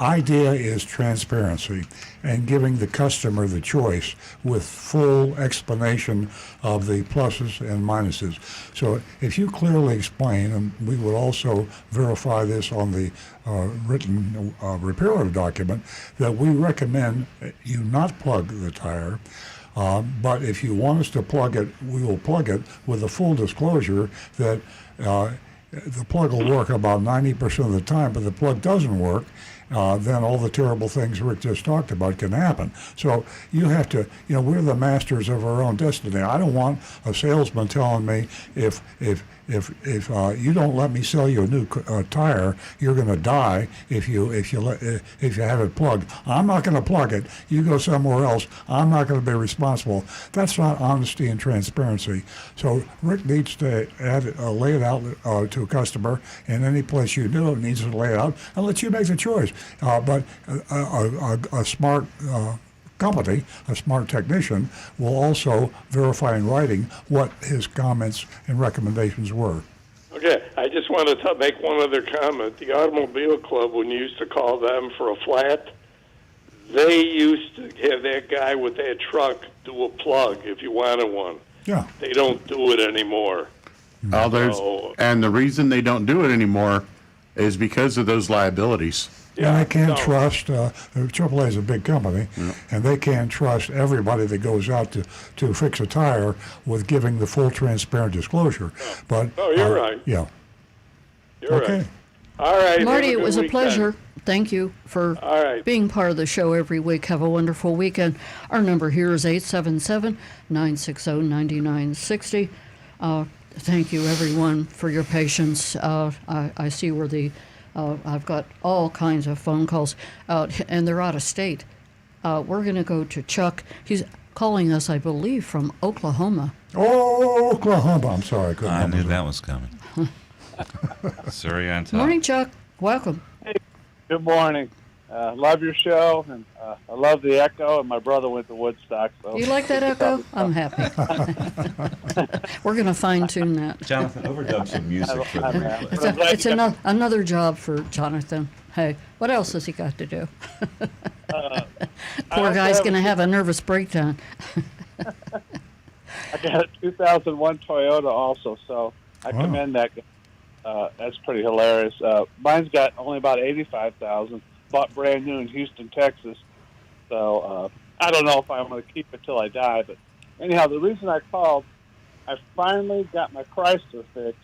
idea is transparency and giving the customer the choice with full explanation of the pluses and minuses. So if you clearly explain, and we would also verify this on the written repair document, that we recommend you not plug the tire. But if you want us to plug it, we will plug it with a full disclosure that the plug will work about 90% of the time, but the plug doesn't work, then all the terrible things Rick just talked about can happen. So you have to, we're the masters of our own destiny. I don't want a salesman telling me if you don't let me sell you a new tire, you're going to die if you have it plugged. I'm not going to plug it. You go somewhere else. I'm not going to be responsible. That's not honesty and transparency. So Rick needs to lay it out to a customer, and any place you do it needs to lay it out and let you make the choice. But a smart company, a smart technician, will also verify in writing what his comments and recommendations were. Okay, I just wanted to make one other comment. The Automobile Club, when you used to call them for a flat, they used to have that guy with that truck do a plug if you wanted one. Yeah. They don't do it anymore. And the reason they don't do it anymore is because of those liabilities. And they can't no. trust, AAA is a big company, and they can't trust everybody that goes out to fix a tire with giving the full transparent disclosure. But No, you're right. Yeah. You're Okay. right. All right. Marty, have it good was a weekend. pleasure. Thank you for All right. being part of the show every week. Have a wonderful weekend. Our number here is 877-960-9960. Thank you, everyone, for your patience. I see where I've got all kinds of phone calls, and they're out of state. We're going to go to Chuck. He's calling us, I believe, from Oklahoma. Oh, Oklahoma. I'm sorry. I couldn't I knew remember. that was coming. Sorry on top. Morning, Chuck. Welcome. Good morning. Love your show, and I love the echo. And my brother went to Woodstock. So You like that echo? I'm happy. We're going to fine tune that. Jonathan, overdub some music for I'm the happy. replay. It's another job for Jonathan. Hey, what else has he got to do? Poor guy's going to have a nervous breakdown. I got a 2001 Toyota also, so I commend that guy. That's pretty hilarious. Mine's got only about 85,000. Bought brand new in Houston, Texas. So I don't know if I'm going to keep it till I die. But anyhow, the reason I called, I finally got my Chrysler fixed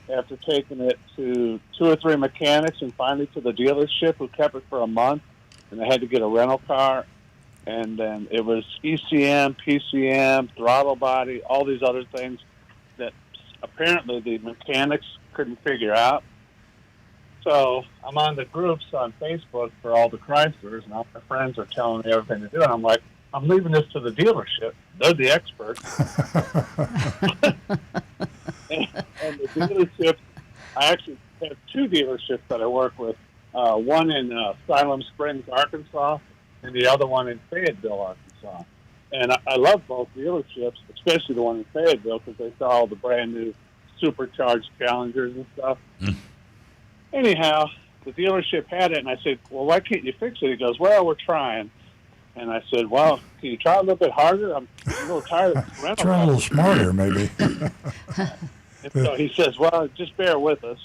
after taking it to 2 or 3 mechanics and finally to the dealership who kept it for a month. And I had to get a rental car. And then it was ECM, PCM, throttle body, all these other things that apparently the mechanics couldn't figure out. So I'm on the groups on Facebook for all the Chryslers, and all my friends are telling me everything to do. And I'm like, I'm leaving this to the dealership. They're the experts. and the dealership, I actually have 2 dealerships that I work with. One in Siloam Springs, Arkansas, and the other one in Fayetteville, Arkansas. And I love both dealerships, especially the one in Fayetteville, because they sell all the brand new supercharged Challengers and stuff. Anyhow, the dealership had it, and I said, well, why can't you fix it? He goes, well, we're trying. And I said, well, can you try a little bit harder? I'm a little tired of this rental. Try a little smarter, maybe. And so he says, well, just bear with us.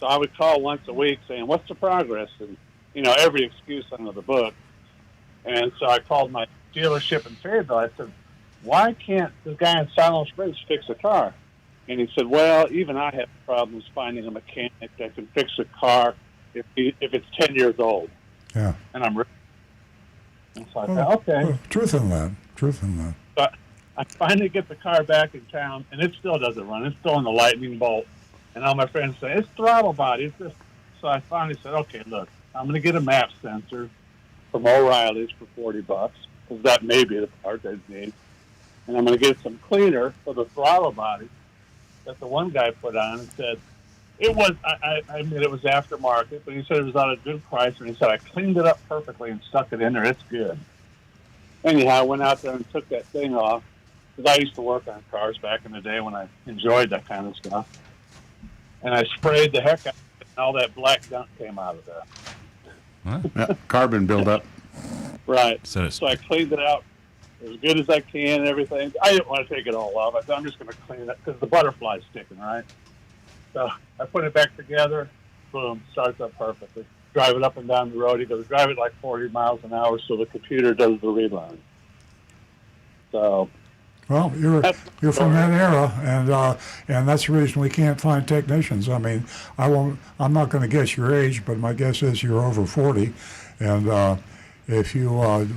So I would call once a week saying, what's the progress? And, every excuse under the book. And so I called my dealership in Fayetteville. I said, why can't this guy in Siloam Springs fix a car? And he said, well, even I have problems finding a mechanic that can fix a car if it's 10 years old. Yeah. And I'm really... And so I thought, okay. Well, truth in that. So I finally get the car back in town, and it still doesn't run. It's still in the lightning bolt. And all my friends say, it's throttle body. It's this. So I finally said, okay, look, I'm going to get a map sensor from O'Reilly's for $40, because that may be the part I need. And I'm going to get some cleaner for the throttle body that the one guy put on and said, it was, I admit it was aftermarket, but he said it was on a good price, and he said, I cleaned it up perfectly and stuck it in there. It's good. Anyhow, I went out there and took that thing off, because I used to work on cars back in the day when I enjoyed that kind of stuff. And I sprayed the heck out of it, and all that black gunk came out of there. Yeah, carbon buildup. Right. So I cleaned it out as good as I can and everything. I didn't want to take it all off. I thought I'm just going to clean it because the butterfly's sticking, right? So I put it back together. Boom, starts up perfectly. Drive it up and down the road. He goes, drive it like 40 miles an hour so the computer does the relearn. So... Well, you're from that era, and that's the reason we can't find technicians. I mean, I'm not going to guess your age, but my guess is you're over 40, and if you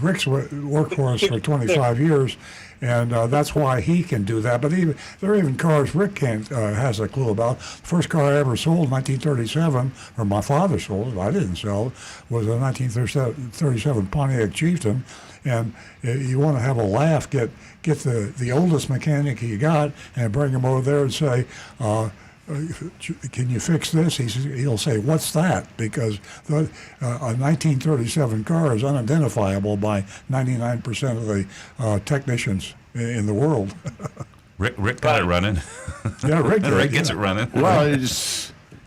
Rick's worked for us for 25 years, and that's why he can do that. But there are even cars Rick can't has a clue about. The first car I ever sold in 1937, or my father sold it, I didn't sell it, was a 1937 Pontiac Chieftain. And you want to have a laugh, get the oldest mechanic you got and bring him over there and say, can you fix this? He'll say, what's that? Because a 1937 car is unidentifiable by 99% of the technicians in the world. Rick got it running. Yeah, Rick Rick gets it running. Well,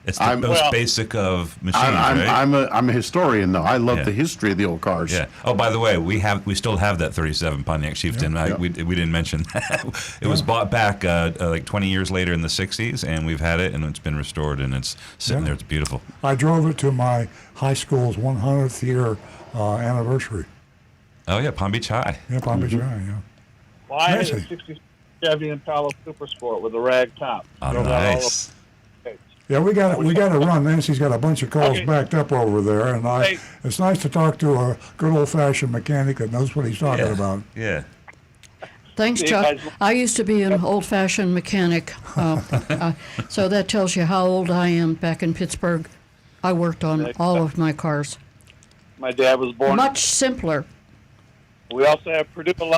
It's the I'm- most Well, basic of machines, I'm, right? I'm a historian, though. I love Yeah. the history of the old cars. Yeah. Oh, by the way, we still have that 37 Pontiac Chieftain. Yeah. We didn't mention that. It was bought back like 20 years later in the 60s, and we've had it, and it's been restored, and it's sitting Yeah. there. It's beautiful. I drove it to my high school's 100th year anniversary. Oh yeah, Palm Beach High. Yeah, Palm Beach High, yeah. Well, I had a Amazing. 60 Chevy Impala Super Sport with a rag top. Oh, Drove that all nice. over. Yeah, we got to run. Nancy's got a bunch of calls Okay. backed up over there, and Hey. it's nice to talk to a good old-fashioned mechanic that knows what he's talking Yeah. about. Yeah. Thanks, See you Chuck. guys. I used to be an old-fashioned mechanic, so that tells you how old I am. Back in Pittsburgh, I worked on all of my cars. My dad was born. Much simpler. We also have Purdue alumni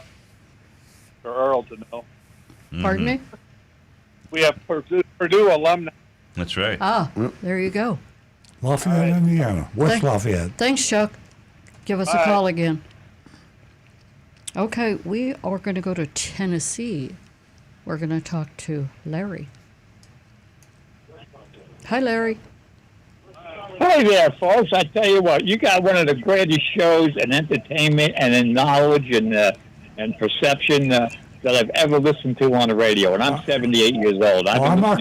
for Earl to know. Pardon me? We have Purdue alumni. That's right. Ah, there you go. Lafayette, Indiana, West Thank- Lafayette. Thanks, Chuck. Give us a Bye. call again. Okay, we are going to go to Tennessee. We're going to talk to Larry. Hi, Larry. Hi there, folks. I tell you what, you got one of the greatest shows in entertainment and in knowledge and perception that I've ever listened to on the radio. And I'm 78 years old. Well, I'm not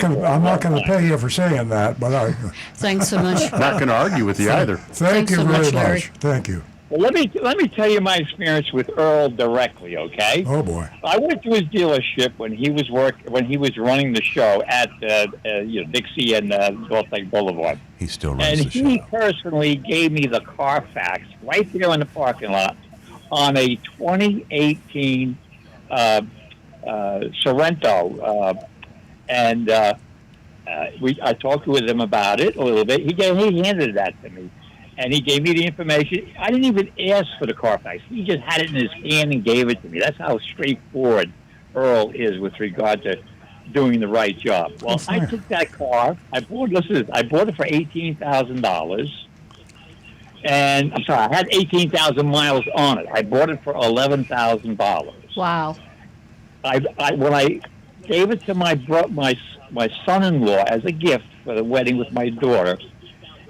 going to pay you for saying that, but I Thanks so much. Not going to argue with you either. thank Thanks you so very much, Larry. much. Thank you. Well, let me tell you my experience with Earl directly, okay? Oh boy. I went to his dealership when he was running the show at Dixie and North Lake Boulevard. He still runs And the he show. personally gave me the Carfax right there in the parking lot on a 2018 Sorrento. I talked with him about it a little bit. He handed that to me. And he gave me the information. I didn't even ask for the Carfax. He just had it in his hand and gave it to me. That's how straightforward Earl is with regard to doing the right job. Well, That's I nice. took that car. I bought it for $18,000. And I'm sorry, I had 18,000 miles on it. I bought it for $11,000. Wow. When I gave it to my son-in-law as a gift for the wedding with my daughter,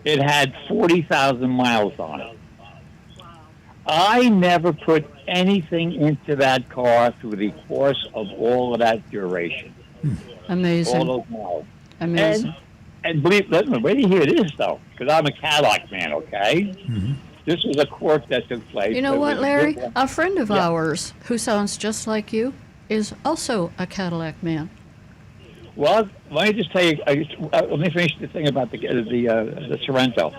it had 40,000 miles on it. I never put anything into that car through the course of all of that duration, all Amazing. those miles. Amazing. And believe me, wait till you hear this though, because I'm a Cadillac man. Okay, this was a quirk that took place. You know It what, was a Larry? good one. A friend of ours who sounds just like you is also a Cadillac man. Well, let me just tell you. Let me finish the thing about the Sorrento.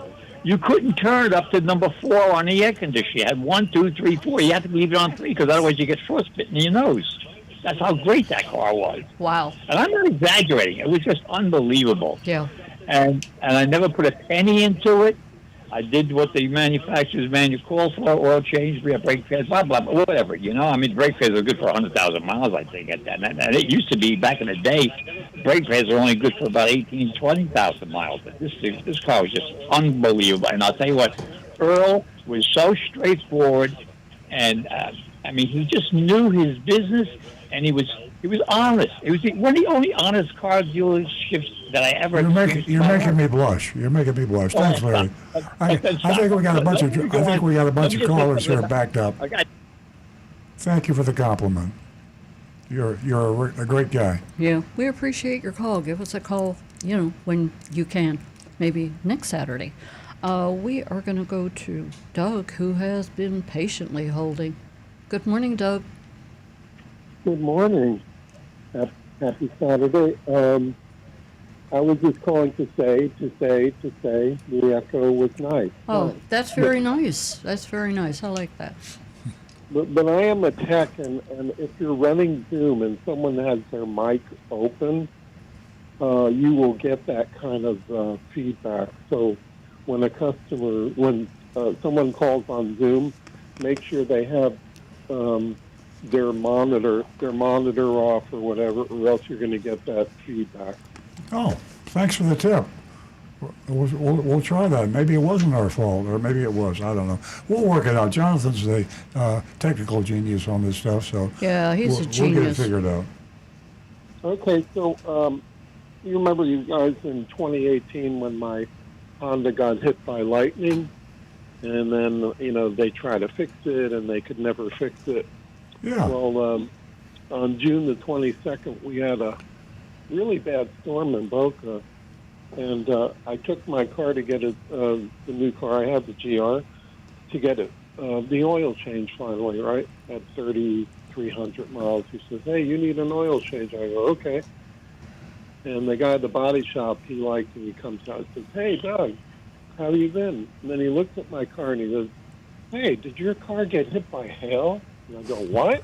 You couldn't turn it up to number 4 on the air conditioner. You had 1, 2, 3, 4. You had to leave it on 3 because otherwise you get frostbite in your nose. That's how great that car was. Wow. And I'm not exaggerating. It was just unbelievable. Yeah. And I never put a penny into it. I did what the manufacturer's manual calls for: oil change, brake pads, blah blah blah, whatever. You know, I mean, brake pads are good for 100,000 miles, I think, at that. And it used to be back in the day, brake pads were only good for about 18, 20,000 miles. But this car was just unbelievable. And I'll tell you what, Earl was so straightforward, and I mean, he just knew his business, and he was honest. It was one of the only honest car dealerships that I ever. You're making me blush. You're making me blush. Thanks, Larry. I think we got a bunch of callers here backed up. Thank you for the compliment. You're a great guy. Yeah. We appreciate your call. Give us a call, when you can. Maybe next Saturday. We are going to go to Doug, who has been patiently holding. Good morning, Doug. Good morning. Happy Saturday. I was just calling to say the echo was nice. Oh, that's very nice. That's very nice. I like that. But I am a tech, and if you're running Zoom and someone has their mic open, you will get that kind of feedback. So when someone calls on Zoom, make sure they have their monitor off or whatever, or else you're going to get that feedback. Oh, thanks for the tip. We'll try that. Maybe it wasn't our fault, or maybe it was. I don't know. We'll work it out. Jonathan's the technical genius on this stuff, so Yeah, he's a we'll get it genius. figured out. Okay, so you remember you guys in 2018 when my Honda got hit by lightning, and then they tried to fix it and they could never fix it. Yeah. Well, on June the 22nd, we had a really bad storm in Boca, and I took my car to get it, the new car. I had the GR to get it. The oil change finally, right at 3,300 miles. He says, "Hey, you need an oil change." I go, "Okay." And the guy at the body shop, he liked it. He comes out and says, "Hey, Doug, how you been?" And then he looks at my car and he goes, "Hey, did your car get hit by hail?" And I go, "What?"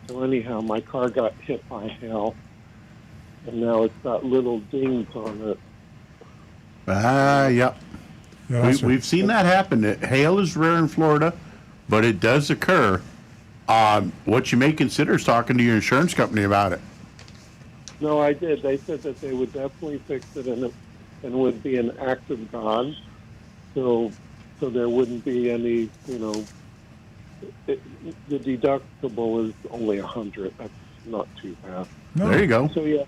So anyhow, my car got hit by hail, and now it's got little dings on it. Yep. Yeah, that's We've seen that happen. Hail is rare in Florida, but it does occur. What you may consider is talking to your insurance company about it. No, I did. They said that they would definitely fix it, and it would be an act of God. So there wouldn't be any, the deductible is only 100. That's not too bad. No. There you go. So yeah,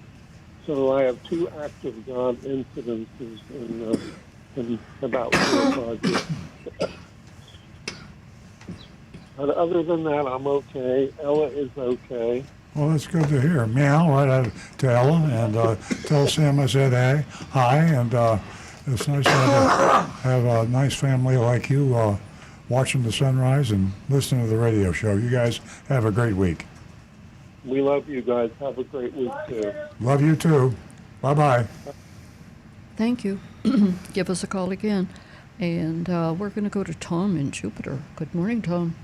so I have 2 act of God incidences in about 4 or 5 years. But other than that, I'm okay. Ella is okay. Well, that's good to hear. Meow right out to Ella, and tell Sam I said hi, and it's nice to have a nice family like you watching the sunrise and listening to the radio show. You guys have a great week. We love you guys. Have a great week, too. Love you too. Bye-bye. Thank you. Give us a call again. And we're going to go to Tom in Jupiter. Good morning, Tom.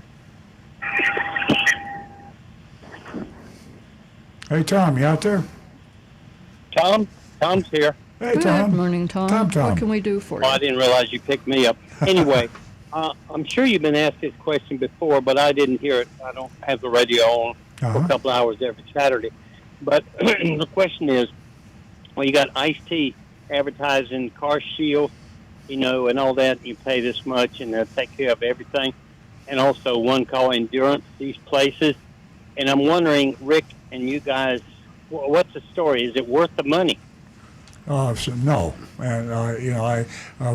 Hey, Tom, you out there? Tom's here. Hey, Good Tom. morning, Tom. Tom. What can we do for Oh, I you? didn't realize you picked me up. Anyway, I'm sure you've been asked this question before, but I didn't hear it. I don't have the radio on for Uh-huh. a couple hours every Saturday. But the question is, well, you got Ice-T advertising Car Shield, and all that. You pay this much, and they'll take care of everything. And also one called Endurance, these places. And I'm wondering, Rick and you guys, what's the story? Is it worth the money? So no, and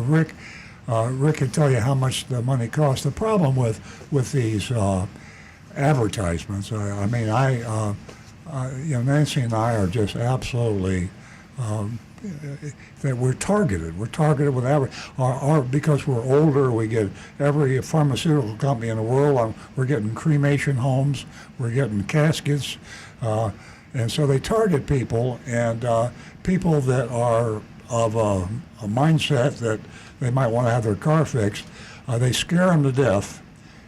Rick can tell you how much the money costs. The problem with these advertisements, Nancy and I are just absolutely that we're targeted. We're targeted with because we're older. We get every pharmaceutical company in the world. We're getting cremation homes. We're getting caskets. And so they target people, and people that are of a mindset that they might want to have their car fixed, they scare them to death,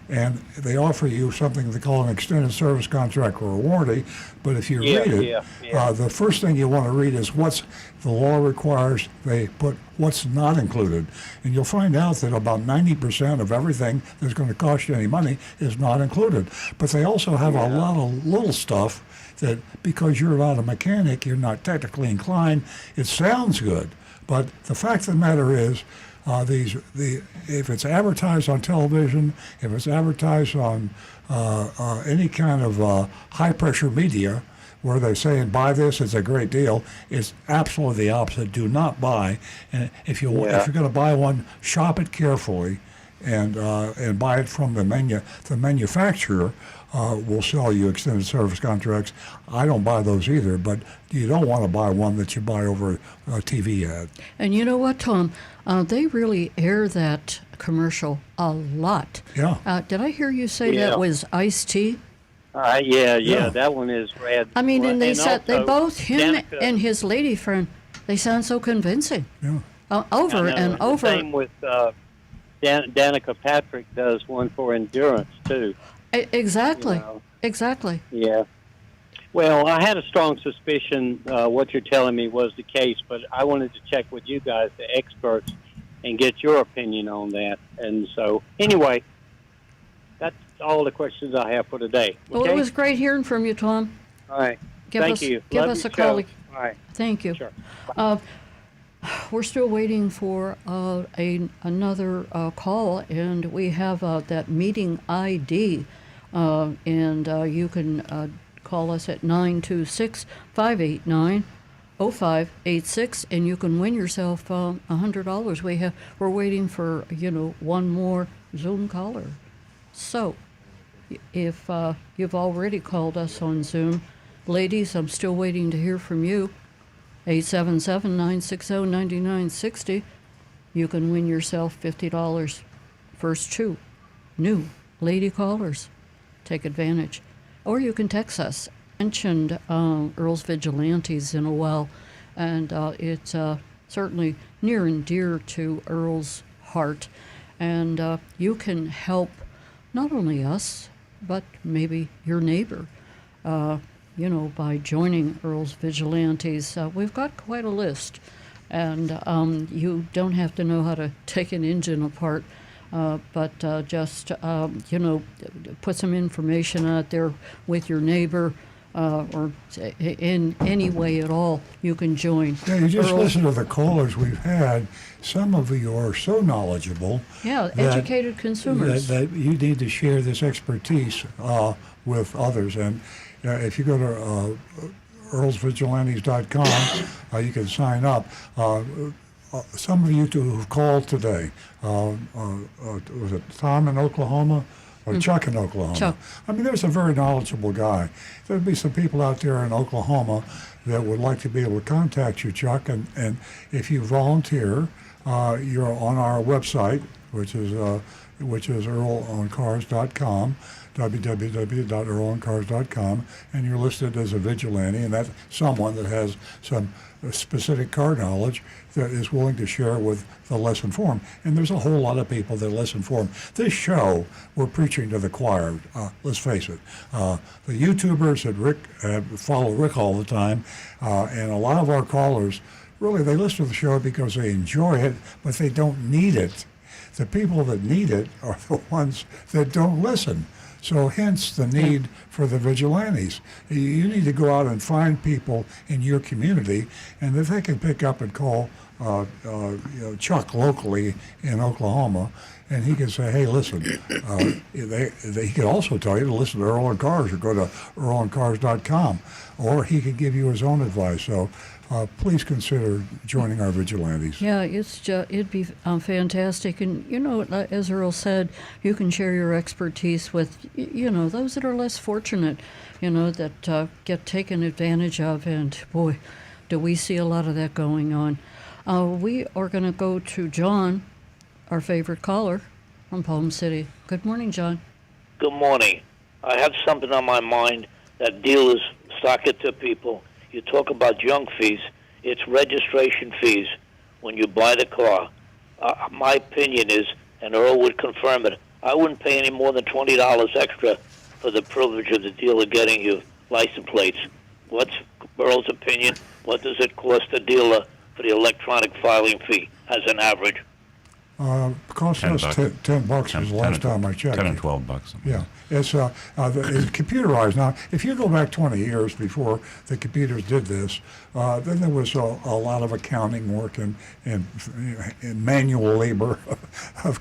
and they offer you something they call an extended service contract or a warranty. But if you read it, the first thing you want to read is what's the law requires. They put what's not included, and you'll find out that about 90% of everything that's going to cost you any money is not included. But they also have a lot of little stuff that, because you're not a mechanic, you're not technically inclined, it sounds good. But the fact of the matter is, if it's advertised on television, if it's advertised on any kind of high-pressure media, where they're saying buy this, it's a great deal, it's absolutely the opposite. Do not buy. And if you're going to buy one, shop it carefully, and buy it from the manufacturer. Will sell you extended service contracts. I don't buy those either, but you don't want to buy one that you buy over a TV ad. And you know what, Tom? They really air that commercial a lot. Yeah. Did I hear you say that was Ice-T? Yeah, that one is rad. I mean, and they also, both, him Danica, and his lady friend, they sound so convincing. Yeah. Over and over. Same with Danica Patrick does one for Endurance, too. Exactly. Exactly. Yeah. Well, I had a strong suspicion what you're telling me was the case, but I wanted to check with you guys, the experts, and get your opinion on that. And so, anyway, that's all the questions I have for today. Okay? Well, it was great hearing from you, Tom. All right. Thank you. Give Love us your a call. show. All right. Thank you. Sure. We're still waiting for another call, and we have that meeting ID, and you can call us at 926-589-0586, and you can win yourself $100. We're waiting for one more Zoom caller. So, if you've already called us on Zoom, ladies, I'm still waiting to hear from you. 877-960-9960. You can win yourself $50. First two new lady callers. Take advantage. Or you can text us. Mentioned Earl's Vigilantes in a while, and it's certainly near and dear to Earl's heart. And you can help not only us, but maybe your neighbor, by joining Earl's Vigilantes. We've got quite a list, and you don't have to know how to take an engine apart, but just, put some information out there with your neighbor, or in any way at all, you can join. Yeah, you just Earl, listen to the callers we've had. Some of you are so knowledgeable. Yeah, educated consumers. That you need to share this expertise with others. And if you go to earlsvigilantes.com, you can sign up. Some of you who've called today, was it Tom in Oklahoma? Or Chuck in Oklahoma. Chuck. I mean, there's a very knowledgeable guy. There'll be some people out there in Oklahoma that would like to be able to contact you, Chuck. And if you volunteer, you're on our website, which is earloncars.com, www.earloncars.com, and you're listed as a vigilante, and that's someone that has some specific car knowledge that is willing to share with the less informed. And there's a whole lot of people that are less informed. This show, we're preaching to the choir, let's face it. The YouTubers that follow Rick all the time, and a lot of our callers, really, they listen to the show because they enjoy it, but they don't need it. The people that need it are the ones that don't listen. So hence the need for the vigilantes. You need to go out and find people in your community, and if they can pick up and call Chuck locally in Oklahoma, and he can say, hey, listen, he could also tell you to listen to Earl on Cars or go to earloncars.com, or he could give you his own advice. So please consider joining our vigilantes. Yeah, it'd be fantastic. And, as Earl said, you can share your expertise with, those that are less fortunate, that get taken advantage of. And, boy, do we see a lot of that going on. We are going to go to John, our favorite caller from Palm City. Good morning, John. Good morning. I have something on my mind that dealers sock it to people. You talk about junk fees. It's registration fees when you buy the car. My opinion is, and Earl would confirm it, I wouldn't pay any more than $20 extra for the privilege of the dealer getting you license plates. What's Earl's opinion? What does it cost the dealer for the electronic filing fee as an average? Cost us $10 was the last time I checked. 10 and $12. Yeah, it's computerized now. If you go back 20 years before the computers did this, then there was a lot of accounting work and manual labor of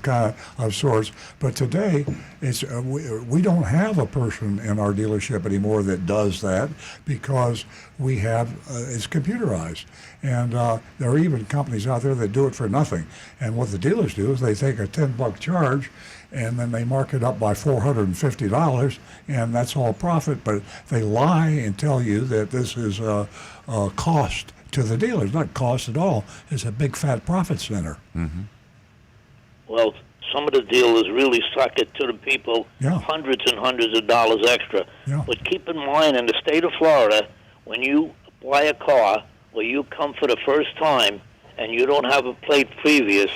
sorts. But today, it's we don't have a person in our dealership anymore that does that because we have it's computerized, and there are even companies out there that do it for nothing. And what the dealers do is they take a $10 charge, and then they mark it up by $450, and that's all profit. But they lie and tell you that this is a cost to the dealers. Not cost at all. It's a big fat profit center. Mm-hmm. Well, some of the dealers really suck it to the people, hundreds and hundreds of dollars extra. Yeah. But keep in mind, in the state of Florida, when you buy a car or you come for the first time and you don't have a plate previous,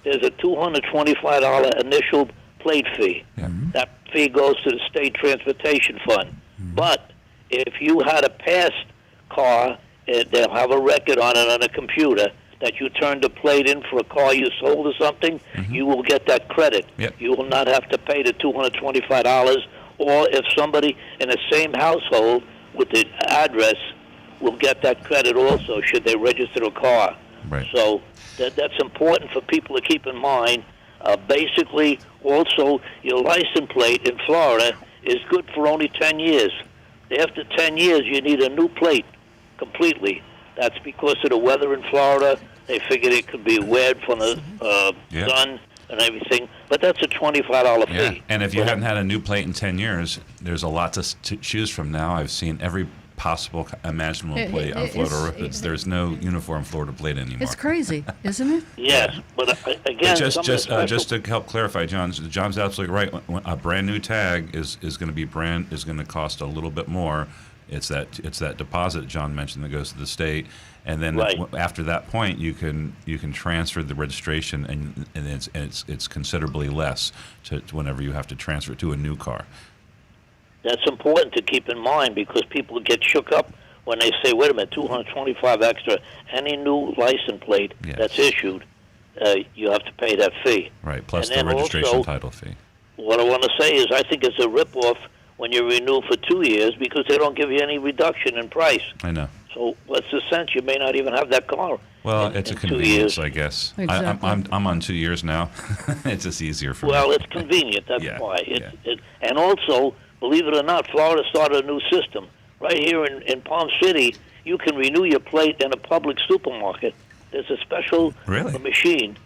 there's a $225 initial plate fee. Mm-hmm. That fee goes to the state transportation fund. Mm-hmm. But if you had a past car, they'll have a record on it on a computer that you turned the plate in for a car you sold or something, you will get that credit. Yep. You will not have to pay the $225, or if somebody in the same household with the address will get that credit also should they register a car. Right. So that's important for people to keep in mind. Basically, also, your license plate in Florida is good for only 10 years. After 10 years, you need a new plate completely. That's because of the weather in Florida. They figured it could be wet from the sun and everything. But that's a $25 fee. Yeah, and if you hadn't had a new plate in 10 years, there's a lot to choose from now. I've seen every possible imaginable plate on Florida Rapids. There's no uniform Florida plate anymore. It's crazy, isn't it? Yes, but again, just to help clarify, John's absolutely right. A brand new tag is going to cost a little bit more. It's that deposit John mentioned that goes to the state, and then after that point, you can transfer the registration, and it's considerably less to whenever you have to transfer it to a new car. That's important to keep in mind because people get shook up when they say, "Wait a minute, $225 extra." Any new license plate that's issued, you have to pay that fee. Right, plus the registration title fee. What I want to say is, I think it's a ripoff when you renew for 2 years because they don't give you any reduction in price. I know. So what's the sense? You may not even have that car. Well, it's a convenience, I guess. Exactly. I'm on 2 years now. It's just easier for me. Well, it's convenient. That's why. And also, believe it or not, Florida started a new system. Right here in Palm City, you can renew your plate in a public supermarket. There's a special machine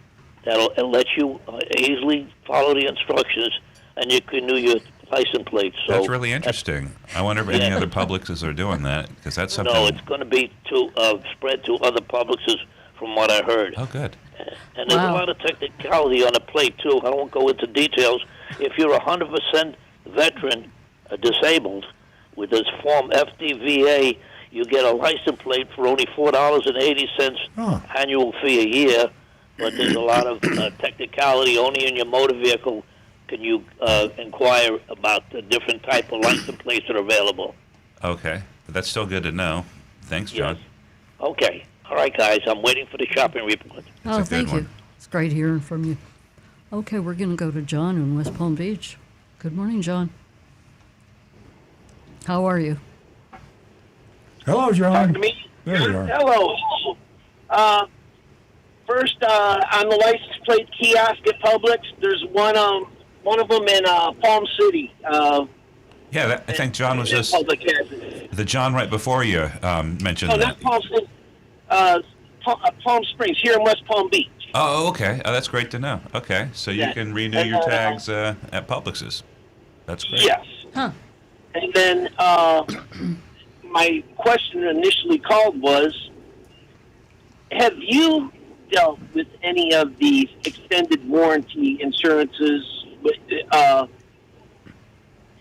that'll let you easily follow the instructions, and you can renew your license plates. So that's really interesting. I wonder if any other Publixes are doing that, because that's something. No, it's going to be spread to other Publixes, from what I heard. Oh, good. And there's a lot of technicality on the plate too. I won't go into details. If you're 100% veteran, disabled, with this form FDVA, you get a license plate for only $4.80 annual fee a year. But there's a lot of technicality. Only in your motor vehicle can you inquire about the different type of license plates that are available. Okay, but that's still good to know. Thanks, John. Okay. All right, guys. I'm waiting for the shopping report. Thank you. It's great hearing from you. Okay, we're going to go to John in West Palm Beach. Good morning, John. How are you? Hello, John. Talk to me. There you are. Hello. First, on the license plate kiosk at Publix, there's one of them in Palm City. I think John was just Public has it. the John right before you mentioned that. Not Palm City. Palm Springs, here in West Palm Beach. Oh, okay. Oh, that's great to know. Okay, so you can renew your tags at Publix's. That's great. Yes. Huh. And then my question initially called was, have you dealt with any of these extended warranty insurances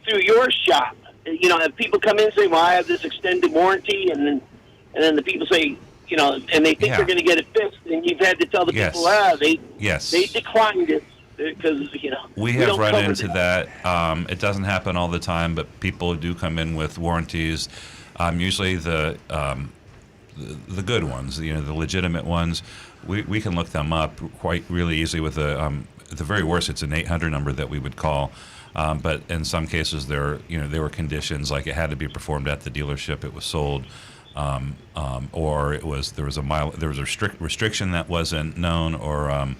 through your shop? You know, have people come in and say, "Well, I have this extended warranty," and then the people say, you know, and they think they're going to get it fixed, and you've had to tell the people, they declined it because we have run into that. It doesn't happen all the time, but people do come in with warranties. Usually the good ones, the legitimate ones, we can look them up quite really easily with at the very worst, it's an 800 number that we would call. But in some cases, there were conditions like it had to be performed at the dealership it was sold, or there was a strict restriction that wasn't known, or an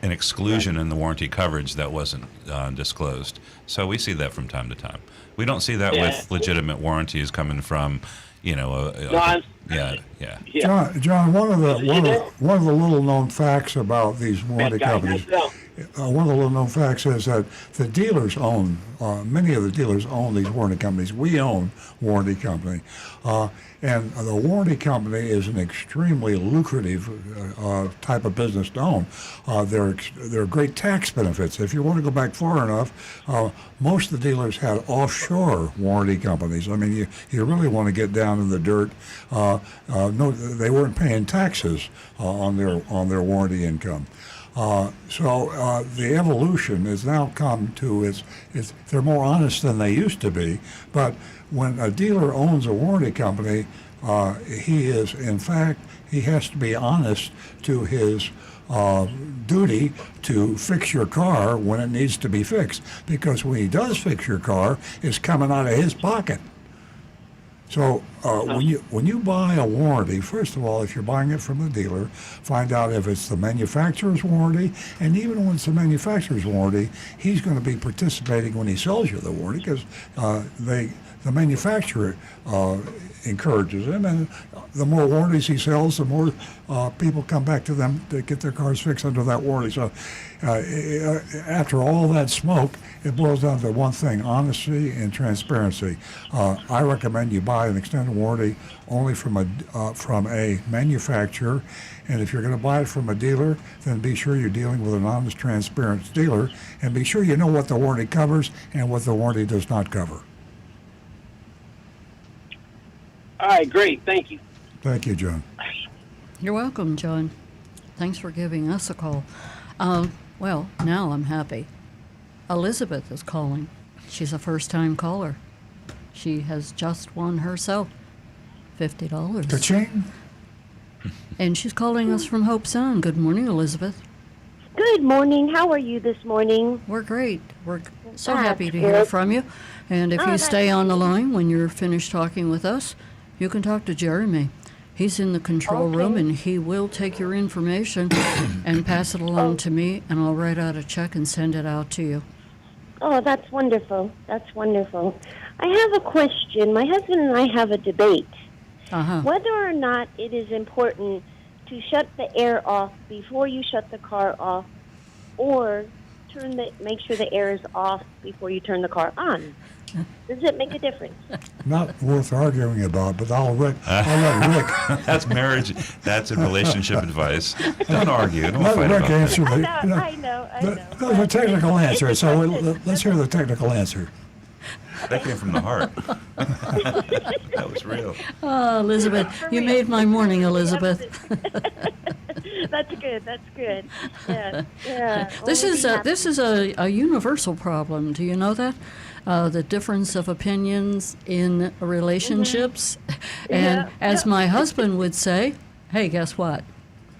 exclusion in the warranty coverage that wasn't disclosed. So we see that from time to time. We don't see that with legitimate warranties coming from, John, one of the little known facts about these warranty companies. One of the little known facts is that the dealers own, many of the dealers own these warranty companies. We own warranty company. And the warranty company is an extremely lucrative type of business to own. There are great tax benefits. If you want to go back far enough, most of the dealers had offshore warranty companies. I mean, you really want to get down in the dirt. No, they weren't paying taxes on their warranty income. So the evolution has now come to they're more honest than they used to be. But when a dealer owns a warranty company, he has to be honest to his duty to fix your car when it needs to be fixed. Because when he does fix your car, it's coming out of his pocket. So when you buy a warranty, first of all, if you're buying it from the dealer, find out if it's the manufacturer's warranty, and even when it's the manufacturer's warranty, he's going to be participating when he sells you the warranty because the manufacturer encourages him, and the more warranties he sells, the more people come back to them to get their cars fixed under that warranty. So after all that smoke, it boils down to one thing: honesty and transparency. I recommend you buy an extended warranty only from a manufacturer, and if you're going to buy it from a dealer, then be sure you're dealing with an honest, transparent dealer, and be sure you know what the warranty covers and what the warranty does not cover. All right, great. Thank you. Thank you, John. You're welcome, John. Thanks for giving us a call. Well, now I'm happy. Elizabeth is calling. She's a first-time caller. She has just won herself $50. Ka-ching. And she's calling us from Hope Sound. Good morning, Elizabeth. Good morning. How are you this morning? We're great. We're so That's happy to good. hear from you. And if you that's stay on the line when you're finished talking with us, you can talk to Jeremy. He's in the control room, and he will take your information and pass it along to me, and I'll write out a check and send it out to you. Oh, that's wonderful. That's wonderful. I have a question. My husband and I have a debate. Whether or not it is important to shut the air off before you shut the car off, or make sure the air is off before you turn the car on. Does it make a difference? Not worth arguing about, but I'll let Rick. That's marriage. That's in relationship advice. Don't argue. Don't Let fight Rick about answer that. I know. the technical answer. So let's hear the technical answer. That came from the heart. That was real. Oh, Elizabeth, you made my morning, Elizabeth. That's good. That's good. Yeah. This is a universal problem. Do you know that? The difference of opinions in relationships. And as my husband would say, hey, guess what?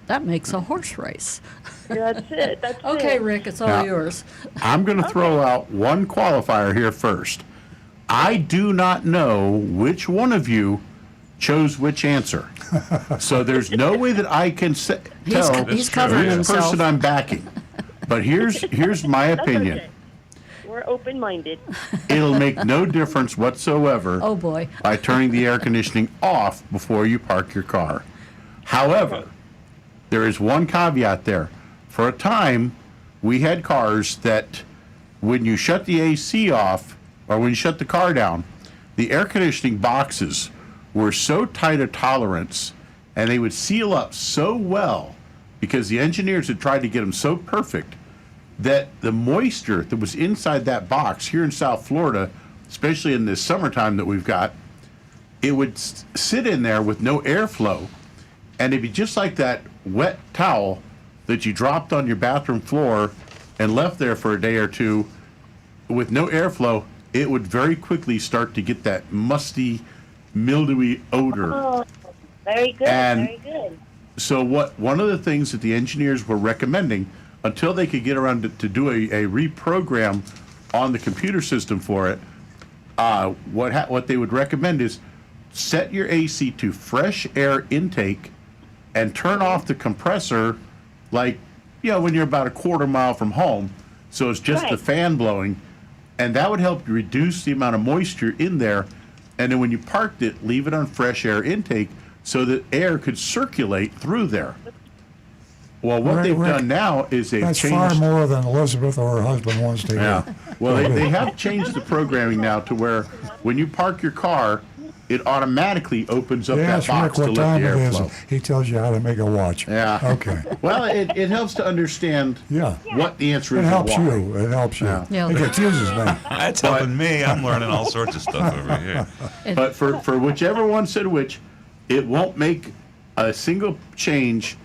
That makes a horse race. That's it. That's okay, it. Rick, it's all Now, yours. I'm going to throw out one qualifier here first. I do not know which one of you chose which answer. So there's no way that I can tell He's covering which himself. person I'm backing. But here's my opinion. Okay. We're open-minded. It'll make no difference whatsoever Oh, boy. by turning the air conditioning off before you park your car. However, there is one caveat there. For a time, we had cars that when you shut the AC off, or when you shut the car down, the air conditioning boxes were so tight a tolerance, and they would seal up so well because the engineers had tried to get them so perfect that the moisture that was inside that box here in South Florida, especially in this summertime that we've got, it would sit in there with no airflow, and it'd be just like that wet towel that you dropped on your bathroom floor and left there for a day or two with no airflow. It would very quickly start to get that musty, mildewy odor. Oh, very good. And very good. So one of the things that the engineers were recommending, until they could get around to do a reprogram on the computer system for it, what they would recommend is set your AC to fresh air intake and turn off the compressor, like, when you're about a quarter mile from home, so it's just the fan blowing, and that would help reduce the amount of moisture in there. And then when you parked it, leave it on fresh air intake so that air could circulate through there. Well, what they've done now is they've That's changed. far more than Elizabeth or her husband wants to hear. Yeah. Well, they have changed the programming now to where when you park your car, it automatically opens up that Ask Rick box to what let the time air it is. flow. He tells you how to make a watch. Yeah. Okay. Well, it helps to understand what the answer It is. helps and why. you. It helps you. Yeah. It confuses me. That's helping me. I'm learning all sorts of stuff over here. But for whichever one said which, it won't make a single change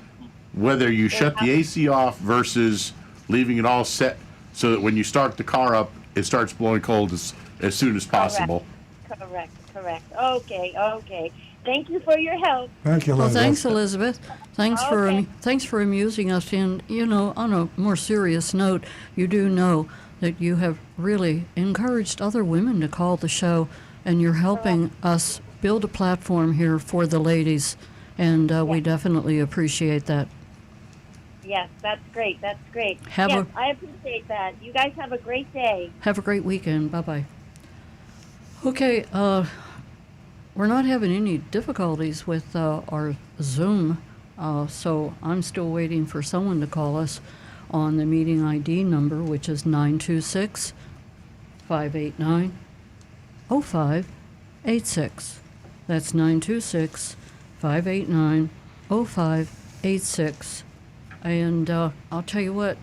whether you shut the AC off versus leaving it all set so that when you start the car up, it starts blowing cold as soon as possible. Correct. Okay. Thank you for your help. Thank you, Well, Elizabeth. thanks, Elizabeth. Thanks for amusing us. And, on a more serious note, you do know that you have really encouraged other women to call the show, and you're helping us build a platform here for the ladies, and we definitely appreciate that. Yes, that's great. That's great. Have yes, I appreciate that. You guys have a great day. Have a great weekend. Bye-bye. Okay, we're not having any difficulties with our Zoom, so I'm still waiting for someone to call us on the meeting ID number, which is 926-589-0586. That's 926-589-0586. And I'll tell you what,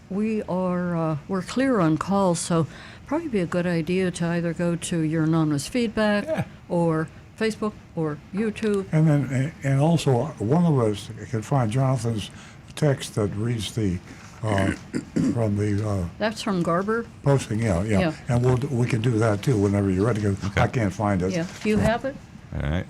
we're clear on calls, so probably be a good idea to either go to your anonymous feedback or Facebook or YouTube. And then, and also, one of us can find Jonathan's text that reads the from the That's from Garber. posting. Yeah. And we can do that too whenever you're ready. 'Cause I can't find it. Yeah. Do you have it? All right.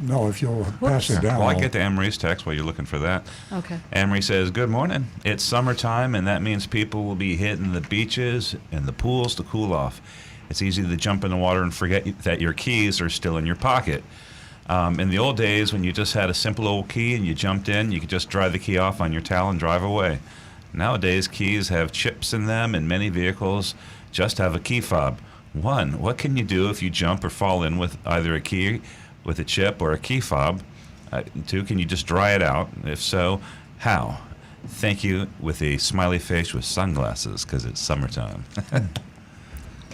No, if you'll pass it down. Well, I get to Anne-Marie's text while you're looking for that. Okay. Anne-Marie says, good morning. It's summertime, and that means people will be hitting the beaches and the pools to cool off. It's easy to jump in the water and forget that your keys are still in your pocket. In the old days, when you just had a simple old key and you jumped in, you could just dry the key off on your towel and drive away. Nowadays, keys have chips in them, and many vehicles just have a key fob. 1, what can you do if you jump or fall in with either a key with a chip or a key fob? 2, can you just dry it out? If so, how? Thank you, with a smiley face with sunglasses, because it's summertime.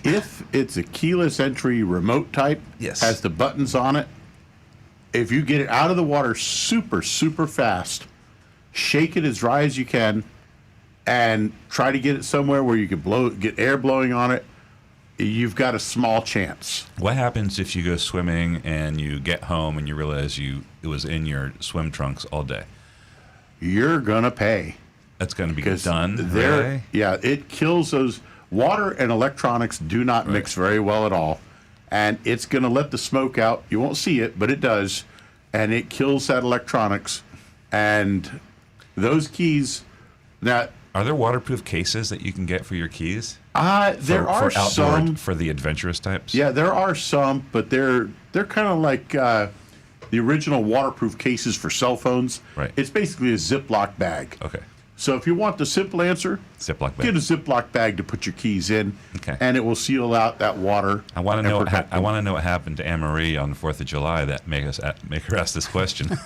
If it's a keyless entry remote type, has the buttons on it, if you get it out of the water super, super fast, shake it as dry as you can, and try to get it somewhere where you can get air blowing on it, you've got a small chance. What happens if you go swimming and you get home and you realize it was in your swim trunks all day? You're going to pay. That's going to be done? Really? Yeah, it kills those. Water and electronics do not mix very well at all. And it's going to let the smoke out. You won't see it, but it does. And it kills that electronics. And those keys, now... Are there waterproof cases that you can get for your keys? There are outdoor, some. For the adventurous types? Yeah, there are some, but they're kind of like the original waterproof cases for cell phones. Right. It's basically a Ziploc bag. Okay. So if you want the simple answer, Ziploc bag. Get a Ziploc bag to put your keys in, okay, and it will seal out that water. I want to know. I want to know what happened to Anne-Marie on the 4th of July that make her ask this question.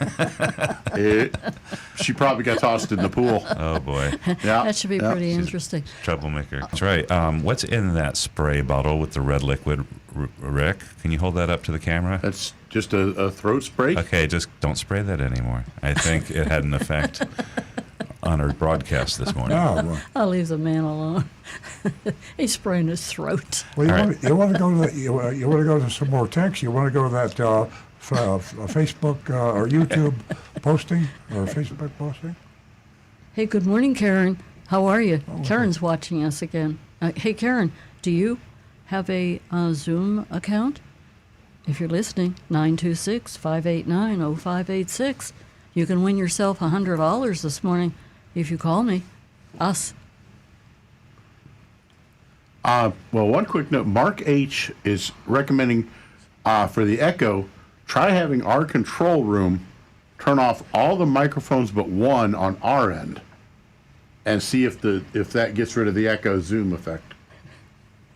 She probably got tossed in the pool. Oh boy. Yeah. That should be pretty interesting. Troublemaker. That's right. What's in that spray bottle with the red liquid, Rick? Can you hold that up to the camera? That's just a throat spray. Okay, just don't spray that anymore. I think it had an effect on our broadcast this morning. Oh, well. I'll leave the man alone. He's spraying his throat. Well, you want to go to you want to go to some more text. You want to go to that Facebook or YouTube posting or Facebook posting. Hey, good morning, Karen. How are you? Karen's watching us again. Hey, Karen, do you have a Zoom account? If you're listening, 926-589-0586. You can win yourself $100 this morning if you call me. Us. Well, one quick note. Mark H. is recommending for the Echo, try having our control room turn off all the microphones but one on our end and see if that gets rid of the Echo Zoom effect.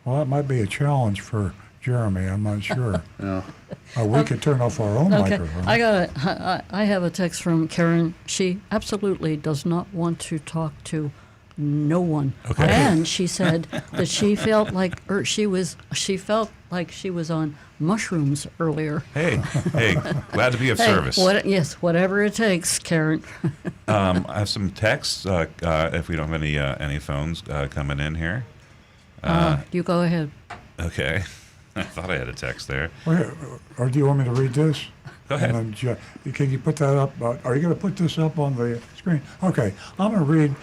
Well, that might be a challenge for Jeremy. I'm not sure. Yeah. We could turn off our own microphone. I have a text from Karen. She absolutely does not want to talk to no one. Okay. And she said that she felt like she was on mushrooms earlier. Hey, glad to be of service. Yes, whatever it takes, Karen. I have some texts. If we don't have any phones coming in here. You go ahead. Okay. I thought I had a text there. Or do you want me to read this? Go ahead. And then, can you put that up? Are you going to put this up on the screen? Okay. I'm going to read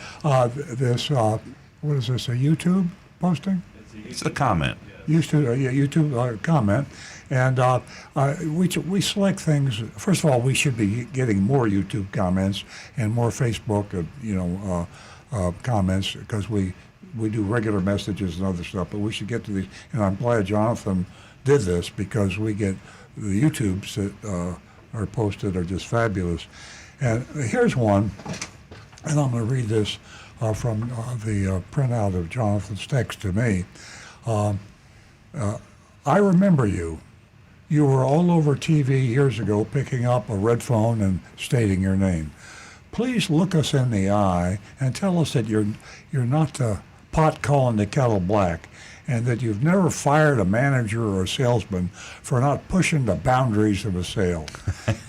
this. What is this? A YouTube posting? It's a comment. YouTube comment. And we select things. First of all, we should be getting more YouTube comments and more Facebook, comments, because we we do regular messages and other stuff, but we should get to these. And I'm glad Jonathan did this because we get the YouTubes that are posted are just fabulous. And here's one, and I'm going to read this from the printout of Jonathan's text to me. I remember you. You were all over TV years ago picking up a red phone and stating your name. Please look us in the eye and tell us that you're not the pot calling the kettle black, and that you've never fired a manager or a salesman for not pushing the boundaries of a sale.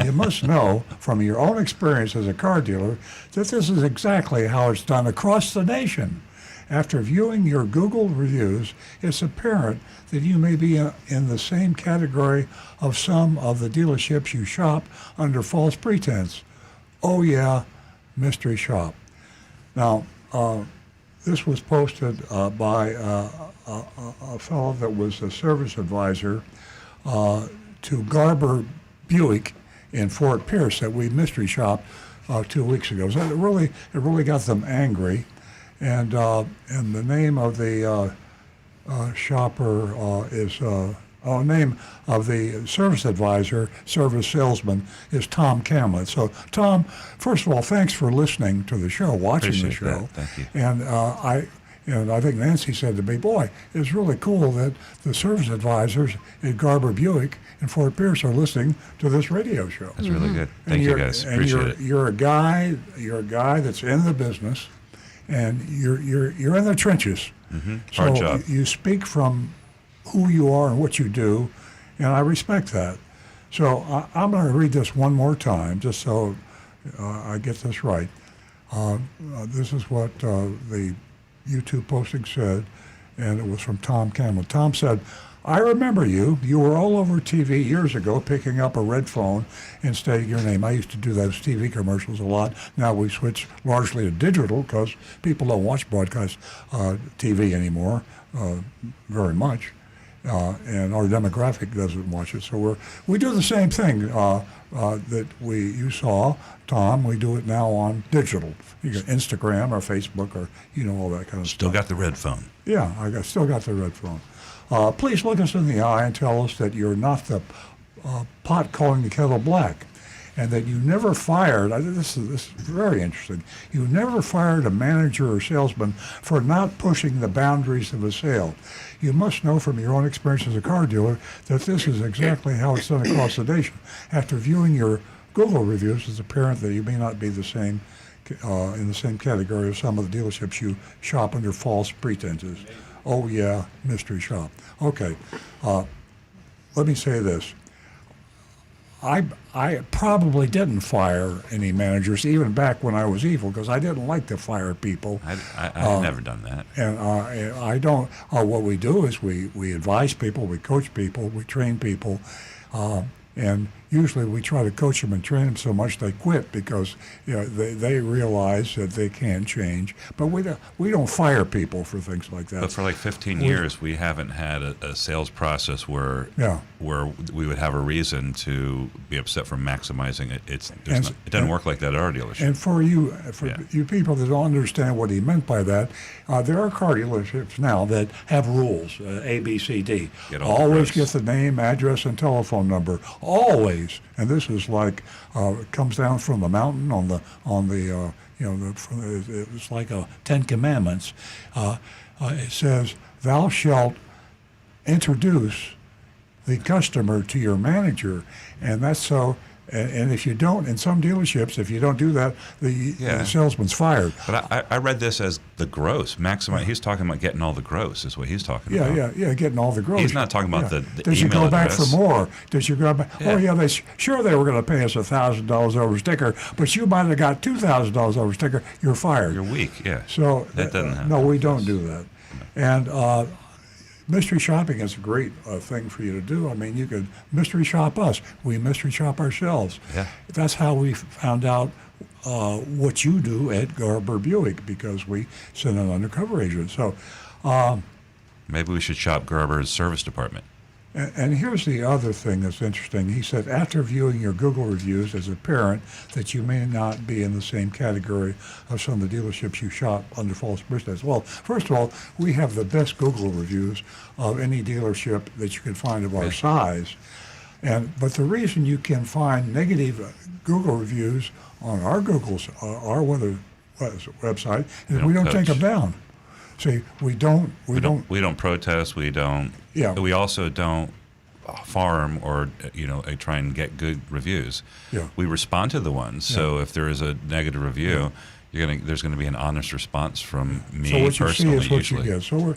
You must know from your own experience as a car dealer that this is exactly how it's done across the nation. After viewing your Google reviews, it's apparent that you may be in the same category of some of the dealerships you shop under false pretense. Oh yeah, mystery shop. Now, this was posted by a fellow that was a service advisor to Garber Buick in Fort Pierce that we mystery shopped 2 weeks ago. So it really got them angry. And the name of the shopper name of the service advisor, service salesman, is Tom Camlett. So, Tom, first of all, thanks for listening to the show, watching Appreciate the show. that. Thank you. And I think Nancy said to me, boy, it's really cool that the service advisors at Garber Buick in Fort Pierce are listening to this radio show. That's really good. Thank you, guys. Appreciate it. You're a guy that's in the business, and you're in the trenches. Mm-hmm. Hard job. You speak from who you are and what you do, and I respect that. So I'm going to read this one more time, just so I get this right. This is what the YouTube posting said, and it was from Tom Campbell. Tom said, I remember you. You were all over TV years ago picking up a red phone and stating your name. I used to do those TV commercials a lot. Now we switched largely to digital because people don't watch broadcast TV anymore very much. And our demographic doesn't watch it. So we do the same thing that you saw, Tom. We do it now on digital. You got Instagram or Facebook or all that kind of stuff. Still got the red phone. Yeah, still got the red phone. Please look us in the eye and tell us that you're not the pot calling the kettle black, and that you never fired. This is very interesting. You never fired a manager or salesman for not pushing the boundaries of a sale. You must know from your own experience as a car dealer that this is exactly how it's done across the nation. After viewing your Google reviews, it's apparent that you may not be the same in the same category as some of the dealerships you shop under false pretenses. Oh yeah, mystery shop. Okay, let me say this. I probably didn't fire any managers even back when I was evil because I didn't like to fire people. I've never done that. And I don't. What we do is we advise people, we coach people, we train people, and usually we try to coach them and train them so much they quit because they realize that they can change. But we don't fire people for things like that. But for like 15 years, we haven't had a sales process where we would have a reason to be upset for maximizing it. It doesn't work like that at our dealership. And for you people that don't understand what he meant by that, there are car dealerships now that have rules, A, B, C, D. Always get the name, address, and telephone number. Always. And this is like it comes down from the mountain it's like a 10 Commandments. It says, "Thou shalt introduce the customer to your manager," and that's so. And if you don't, in some dealerships, if you don't do that, the salesman's fired. But I read this as the gross. Maximize. He's talking about getting all the gross is what he's talking about. Yeah, getting all the gross. He's not talking about the Did you go back for more? Did you go back? Yeah. Oh, yeah, they were going to pay us $1,000 over sticker, but you might have got $2,000 over sticker. You're fired. You're weak, yeah. So that doesn't happen. No, we don't do that. No. And mystery shopping is a great thing for you to do. I mean, you could mystery shop us. We mystery shop ourselves. Yeah. That's how we found out what you do at Garber Buick because we sent an undercover agent. So maybe we should shop Garber's service department. And here's the other thing that's interesting. He said, after viewing your Google reviews as a parent, that you may not be in the same category of some of the dealerships you shop under false pretense. Well, first of all, we have the best Google reviews of any dealership that you can find of our size. But the reason you can find negative Google reviews on our our weather website is we don't take them down. See, we don't protest. We don't. Yeah. We also don't farm or try and get good reviews. Yeah. We respond to the ones. Yeah. So if there is a negative review, there's going to be an honest response from me so what you personally. see is what usually. you get. So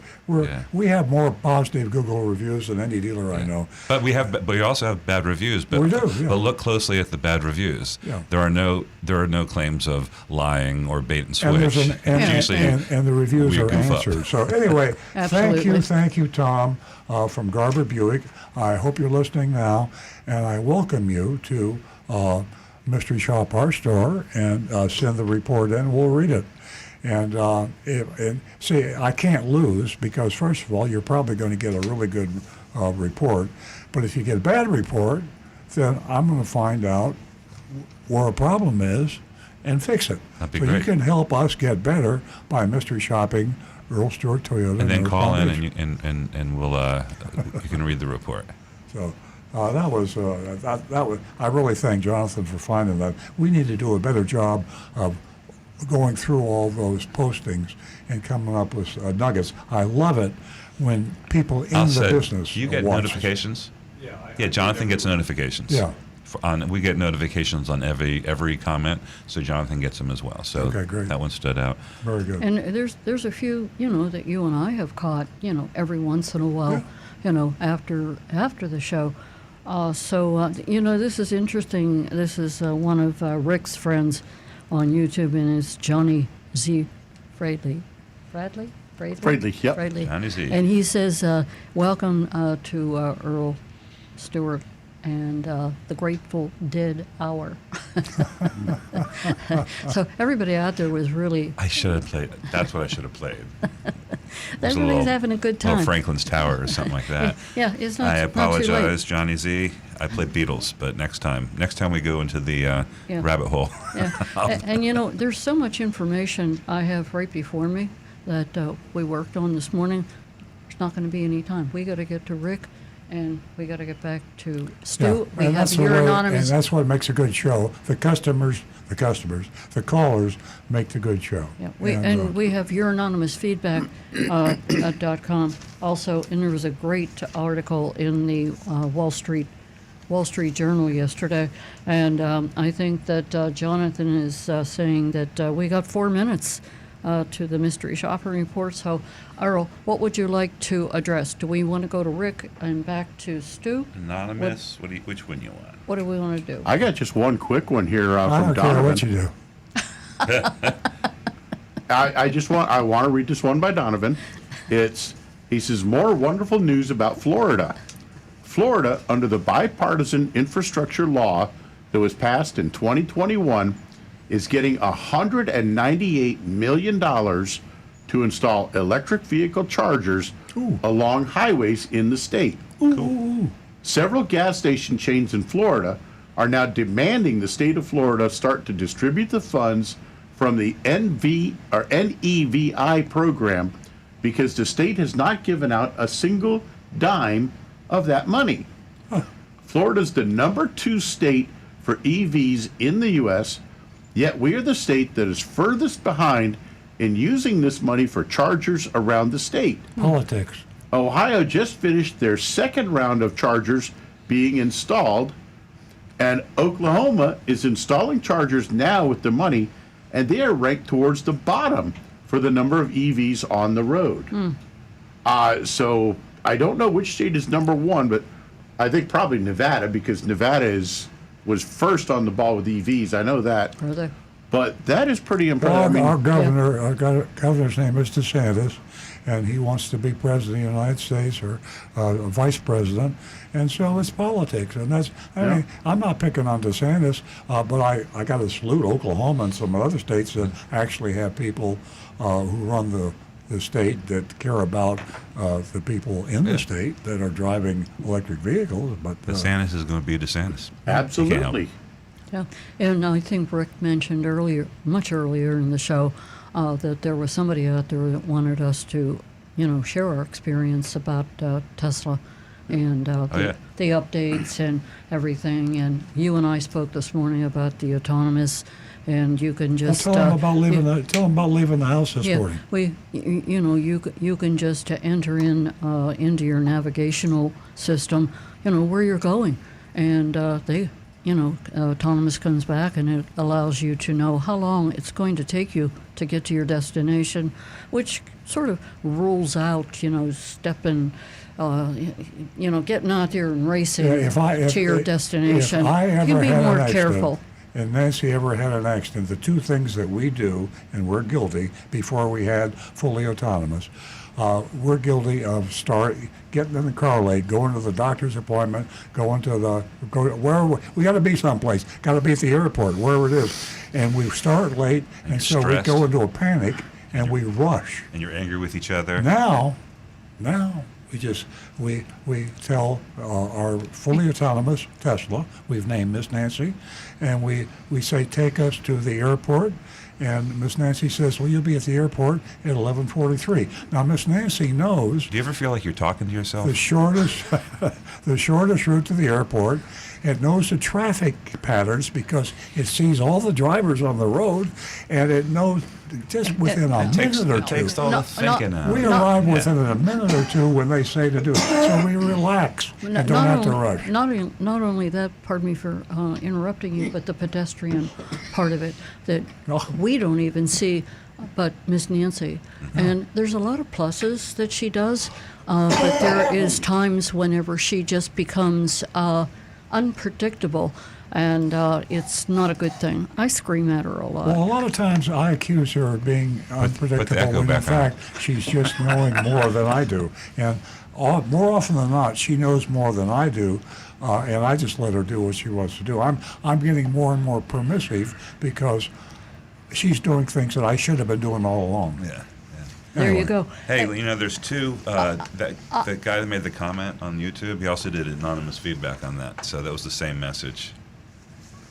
we have more positive Google reviews than any dealer I know. But we also have bad reviews. But we do. Yeah. But look closely at the bad reviews. Yeah. There are no claims of lying or bait and switch. And the reviews are answered. So anyway, thank you, Tom, from Garber Buick. I hope you're listening now, and I welcome you to Mystery Shop our store and send the report in. We'll read it. And see, I can't lose because, first of all, you're probably going to get a really good report. But if you get a bad report, then I'm going to find out where a problem is and fix it. That'd be so great. you can help us get better by mystery shopping Earl Stewart Toyota. And then North call Palm in Beach. and we'll you can read the report. So that was I really thank Jonathan for finding that. We need to do a better job of going through all those postings and coming up with nuggets. I love it when people in the business you get watch notifications. Yeah, Jonathan gets notifications. Yeah. We get notifications on every comment, so Jonathan gets them as well. So okay, great. That one stood out. Very good. And there's a few, that you and I have caught, every once in a while, after the show. This is interesting. This is one of Rick's friends on YouTube, and it's Johnny Z. Fradley. Fradley, yep. Fradley. Johnny Z. And he says, welcome to Earl Stewart and the Grateful Dead Hour. So everybody out there was really... I should have played it. That's what I should have played. Everybody's having a good time. Little Franklin's Tower or something like that. Yeah, it's not. I apologize, not too late. Johnny Z. I played Beatles, but next time we go into the rabbit hole. Yeah, and there's so much information I have right before me that we worked on this morning. There's not going to be any time. We got to get to Rick, and we got to get back to Stu. We have your anonymous. And that's what makes a good show. The callers make the good show. Yeah, we have your anonymous feedback .com also, and there was a great article in the Wall Street Journal yesterday, and I think that Jonathan is saying that we got 4 minutes to the Mystery Shopper Report. So, Earl, what would you like to address? Do we want to go to Rick and back to Stu? Anonymous? Which one you want? What do we want to do? I got just one quick one here I from don't care Donovan. what you do. I want to read this one by Donovan. He says, more wonderful news about Florida. Florida, under the bipartisan infrastructure law that was passed in 2021, is getting $198 million to install electric vehicle chargers along highways in the state. Several gas station chains in Florida are now demanding the state of Florida start to distribute the funds from the NEVI program because the state has not given out a single dime of that money. Florida's the number 2 state for EVs in the U.S., yet we are the state that is furthest behind in using this money for chargers around the state. Politics. Ohio just finished their second round of chargers being installed, and Oklahoma is installing chargers now with the money, and they are ranked towards the bottom for the number of EVs on the road. So I don't know which state is number 1, but I think probably Nevada, because Nevada was first on the ball with EVs. I know that. Are they? But that is pretty impressive. Well, our governor's name is DeSantis, and he wants to be president of the United States or vice president, and so it's politics. And that's, I mean, I'm not picking on DeSantis, but I got to salute Oklahoma and some other states that actually have people who run the state that care about the people in the state that are driving electric vehicles. But DeSantis is going to be DeSantis. Absolutely. Yeah, and I think Rick mentioned earlier, much earlier in the show, that there was somebody out there that wanted us to, share our experience about Tesla and the updates and everything. And you and I spoke this morning about the autonomous, and you can just tell them about leaving the house this morning. You can just enter into your navigational system, where you're going, and autonomous comes back and it allows you to know how long it's going to take you to get to your destination, which sort of rules out, stepping, getting out there and racing to your destination. If I ever you can be had more an accident, careful. and Nancy ever had an accident, the two things that we do, and we're guilty before we had fully autonomous, we're guilty of getting in the car late, going to the doctor's appointment, wherever we got to be someplace, got to be at the airport, wherever it is, and we start late, and so stressed. we go into a panic and we rush. And you're angry with each other. Now, we tell our fully autonomous Tesla, we've named Miss Nancy, and we say, take us to the airport. And Miss Nancy says, well, you'll be at the airport at 11:43. Now, Miss Nancy knows. Do you ever feel like you're talking to yourself? The shortest route to the airport. It knows the traffic patterns because it sees all the drivers on the road, and it knows just within a minute or two. It takes all the thinking out. We arrive within a minute or two when they say to do it, so we relax and don't have to rush. Not only that, pardon me for interrupting you, but the pedestrian part of it that we don't even see, but Miss Nancy. And there's a lot of pluses that she does, but there is times whenever she just becomes unpredictable, and it's not a good thing. I scream at her a lot. Well, a lot of times I accuse her of being unpredictable when in fact she's just knowing more than I do. And more often than not, she knows more than I do, and I just let her do what she wants to do. I'm getting more and more permissive because she's doing things that I should have been doing all along. Yeah. There you go. Hey, there's two. That guy that made the comment on YouTube, he also did anonymous feedback on that. So that was the same message.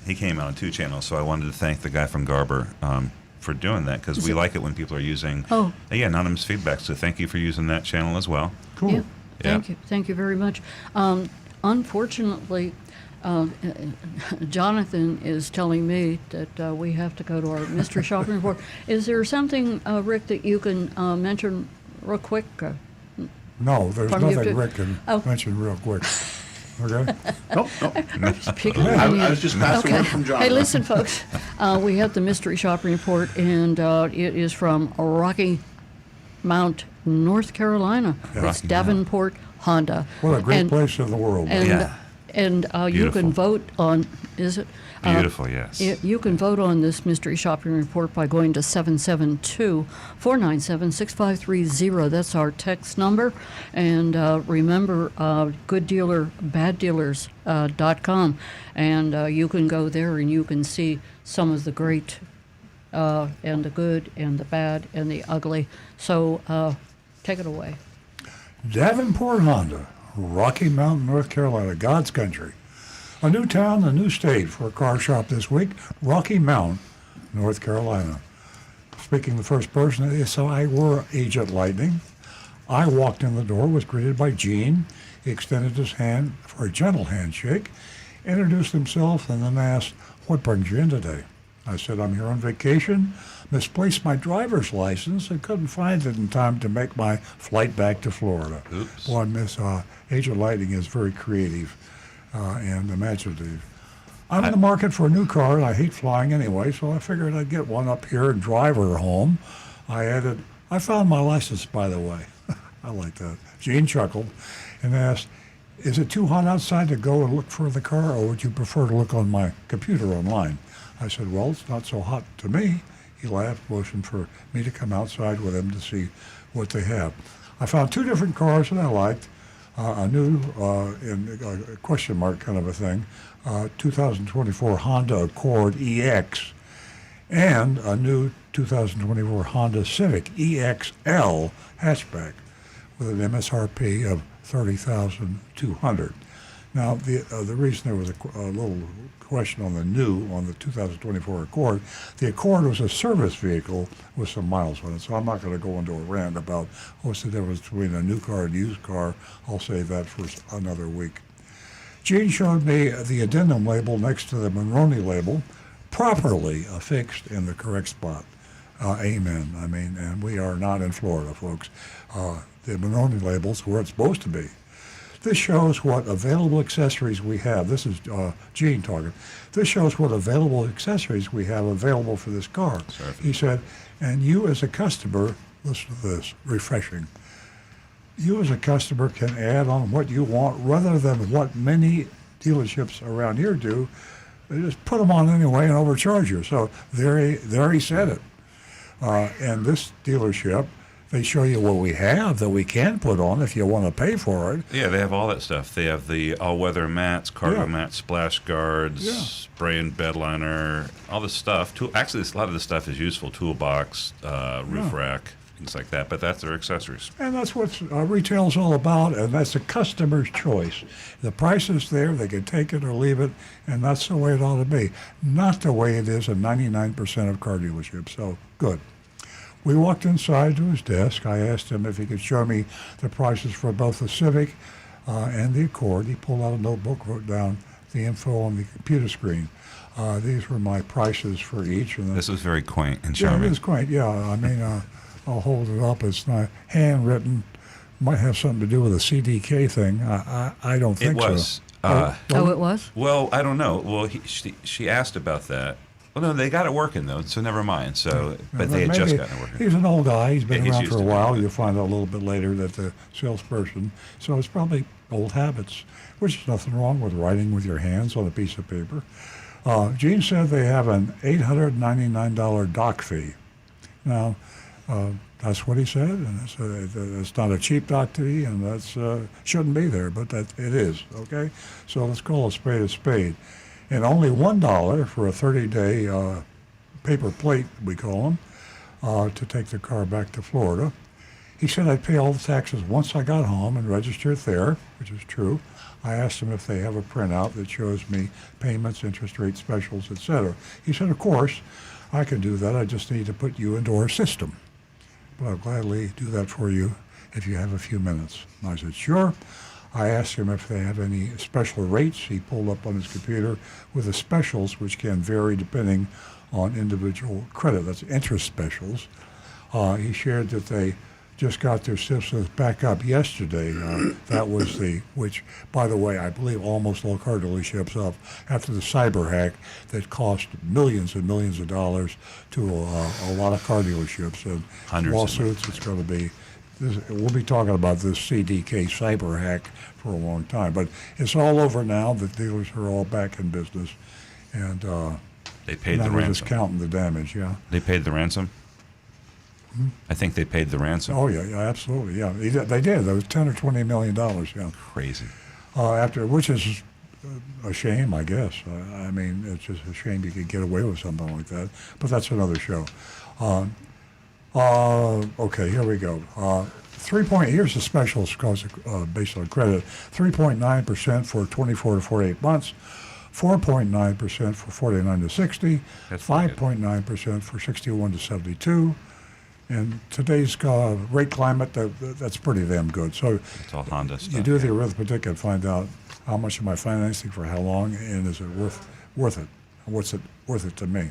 He came out on 2 channels. So I wanted to thank the guy from Garber for doing that because we like it when people are using anonymous feedback. So thank you for using that channel as well. Cool. Yeah, thank you. Thank you very much. Unfortunately, Jonathan is telling me that we have to go to our mystery shopping report. Is there something, Rick, that you can mention real quick? No, there's nothing Rick can mention real quick. Okay? Nope. I'm just picking I on you. was just passing word from John. Hey, listen, folks. We have the mystery shopping report, and it is from Rocky Mount, North Carolina. It's Davenport Honda. What a great place in the world. And you can vote on, is it? Beautiful, yes. You can vote on this mystery shopping report by going to 772-497-6530. That's our text number. And remember, gooddealerbaddealers.com. And you can go there and you can see some of the great and the good and the bad and the ugly. So take it away. Davenport Honda, Rocky Mount, North Carolina, God's country. A new town, a new state for a car shop this week, Rocky Mount, North Carolina. Speaking the first person, so I were Agent Lightning. I walked in the door, was greeted by Gene. He extended his hand for a gentle handshake, introduced himself, and then asked, what brings you in today? I said, I'm here on vacation, misplaced my driver's license and couldn't find it in time to make my flight back to Florida. Oops. Boy, Agent Lightning is very creative and imaginative. I'm in the market for a new car, and I hate flying anyway, so I figured I'd get one up here and drive her home. I found my license, by the way. I like that. Gene chuckled and asked, is it too hot outside to go and look for the car, or would you prefer to look on my computer online? I said, well, it's not so hot to me. He laughed, motioned for me to come outside with him to see what they have. I found 2 different cars that I liked. A new, in a question mark kind of a thing, 2024 Honda Accord EX, and a new 2024 Honda Civic EXL hatchback with an MSRP of $30,200. Now, the reason there was a little question on the 2024 Accord, the Accord was a service vehicle with some miles on it, so I'm not going to go into a rant about what's the difference between a new car and a used car. I'll save that for another week. Gene showed me the addendum label next to the Monroney label, properly affixed in the correct spot. Amen. I mean, and we are not in Florida, folks. The Monroney label's where it's supposed to be. This shows what available accessories we have. This is Gene talking. This shows what available accessories we have available for this car. He said, and you as a customer, listen to this, refreshing. You as a customer can add on what you want rather than what many dealerships around here do. They just put them on anyway and overcharge you. So there he said it. And this dealership, they show you what we have that we can put on if you want to pay for it. Yeah, they have all that stuff. They have the all-weather mats, cargo mats, splash guards, spray and bed liner, all this stuff. Actually, a lot of this stuff is useful. Toolbox, roof rack, things like that. But that's their accessories. And that's what retail's all about, and that's the customer's choice. The price is there. They can take it or leave it, and that's the way it ought to be. Not the way it is in 99% of car dealerships. So, good. We walked inside to his desk. I asked him if he could show me the prices for both the Civic and the Accord. He pulled out a notebook, wrote down the info on the computer screen. These were my prices for each. And this was very quaint and charming. Yeah, it is quaint. Yeah, I mean, I'll hold it up. It's not handwritten. Might have something to do with a CDK thing. I don't think so. It was. It was? Well, I don't know. Well, she asked about that. Well, no, they got it working, though, so never mind. So, but they had just gotten it working. He's an old guy. He's been around used for a to while. it. You'll find out a little bit later that the salesperson, so it's probably old habits, which is nothing wrong with writing with your hands on a piece of paper. Gene said they have an $899 dock fee. Now, that's what he said, and it's not a cheap dock fee, and that's shouldn't be there, but that it is, okay? So let's call a spade a spade. And only $1 for a 30-day paper plate, we call them, to take the car back to Florida. He said I'd pay all the taxes once I got home and register it there, which is true. I asked him if they have a printout that shows me payments, interest rate specials, etc. He said, of course, I can do that. I just need to put you into our system. But I'll gladly do that for you if you have a few minutes. And I said, sure. I asked him if they have any special rates. He pulled up on his computer with the specials, which can vary depending on individual credit. That's interest specials. He shared that they just got their systems back up yesterday. That was which, by the way, I believe almost all car dealerships up after the cyber hack that cost millions and millions of dollars to a lot of car dealerships. And hundreds lawsuits, it's going to be. We'll be talking about this CDK cyber hack for a long time, but it's all over now. The dealers are all back in business, and they paid the ransom. ransom. Just counting the damage, yeah. They paid the ransom. I think they paid the ransom. Oh yeah, absolutely, yeah. They did. That was $10 or $20 million, yeah. Crazy. Which is a shame, I guess. I mean, it's just a shame you could get away with something like that. But that's another show. Okay, here we go. Here's the specials based on credit. 3.9% for 24 to 48 months, 4.9% for 49 to 60, 5.9% for 61 to 72. And today's rate climate, that's pretty damn good. So it's all Honda stuff. You do the arithmetic and find out how much am I financing for how long, and is it worth it? What's it worth it to me?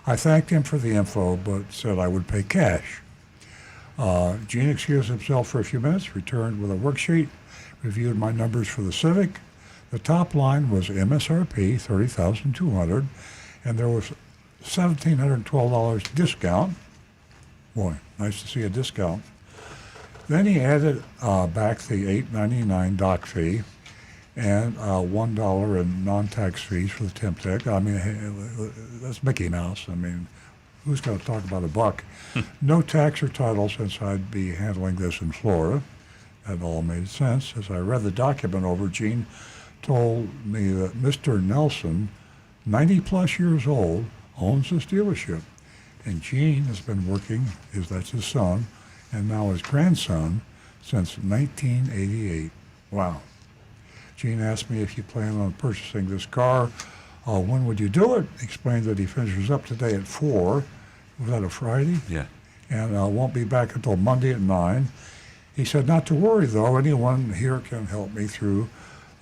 I thanked him for the info, but said I would pay cash. Gene excused himself for a few minutes, returned with a worksheet, reviewed my numbers for the Civic. The top line was MSRP, $30,200, and there was $1,712 discount. Boy, nice to see a discount. Then he added back the $8.99 dock fee and $1 in non-tax fees for the temp tech. I mean, that's Mickey Mouse. I mean, who's going to talk about a buck? No tax or title since I'd be handling this in Florida. That all made sense. As I read the document over, Gene told me that Mr. Nelson, 90 plus years old, owns this dealership. And Gene has been working, that's his son, and now his grandson, since 1988. Wow. Gene asked me if you plan on purchasing this car, when would you do it? Explained that he finishes up today at 4. Was that a Friday? Yeah. And won't be back until Monday at 9. He said not to worry, though. Anyone here can help me through,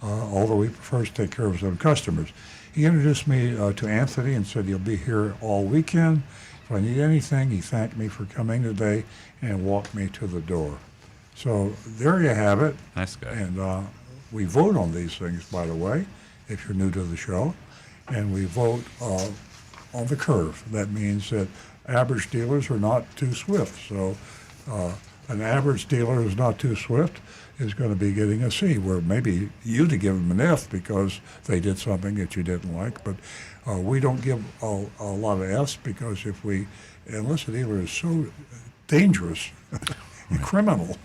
although he prefers to take care of his own customers. He introduced me to Anthony and said he'll be here all weekend. If I need anything, he thanked me for coming today and walked me to the door. So there you have it. Nice guy. And we vote on these things, by the way, if you're new to the show. And we vote on the curve. That means that average dealers are not too swift. So an average dealer who's not too swift is going to be getting a C, where maybe you'd give them an F because they did something that you didn't like. But we don't give a lot of Fs because unless a dealer is so dangerous and criminal,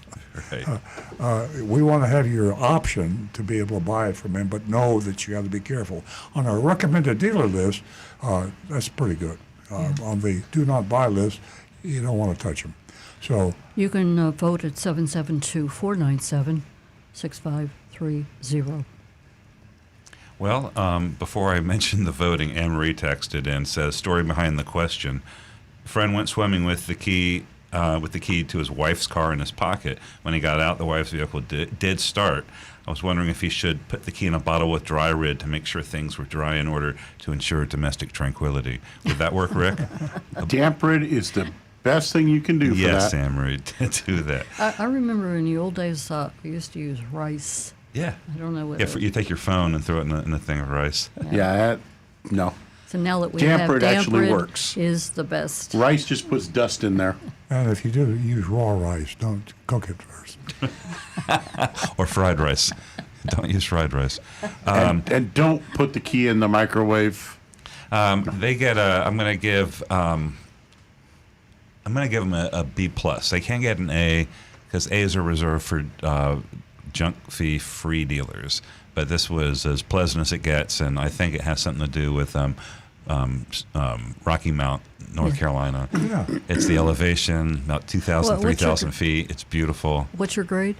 we want to have your option to be able to buy it from him, but know that you got to be careful. On our recommended dealer list, that's pretty good. On the do not buy list, you don't want to touch them. So you can vote at 772-497-6530. Well, before I mention the voting, Anne-Marie texted and says, story behind the question. A friend went swimming with the key to his wife's car in his pocket. When he got out, the wife's vehicle did start. I was wondering if he should put the key in a bottle with dry rid to make sure things were dry in order to ensure domestic tranquility. Would that work, Rick? Damp rid is the best thing you can do for yes, that. Anne-Marie, do that. I remember in the old days, we used to use rice. Yeah. I don't know what. Yeah, you take your phone and throw it in a thing of rice. Yeah, no. So now that we Damp have rid damp actually rid works. is the best. Rice just puts dust in there. And if you do, use raw rice. Don't cook it first. Or fried rice. Don't use fried rice. And don't put the key in the microwave. They get I'm going to give them a B plus. They can't get an A because A's are reserved for junk fee free dealers. But this was as pleasant as it gets, and I think it has something to do with Rocky Mount, North Carolina. Yeah. It's the elevation, about 2,000, 3,000 feet. It's beautiful. What's your grade?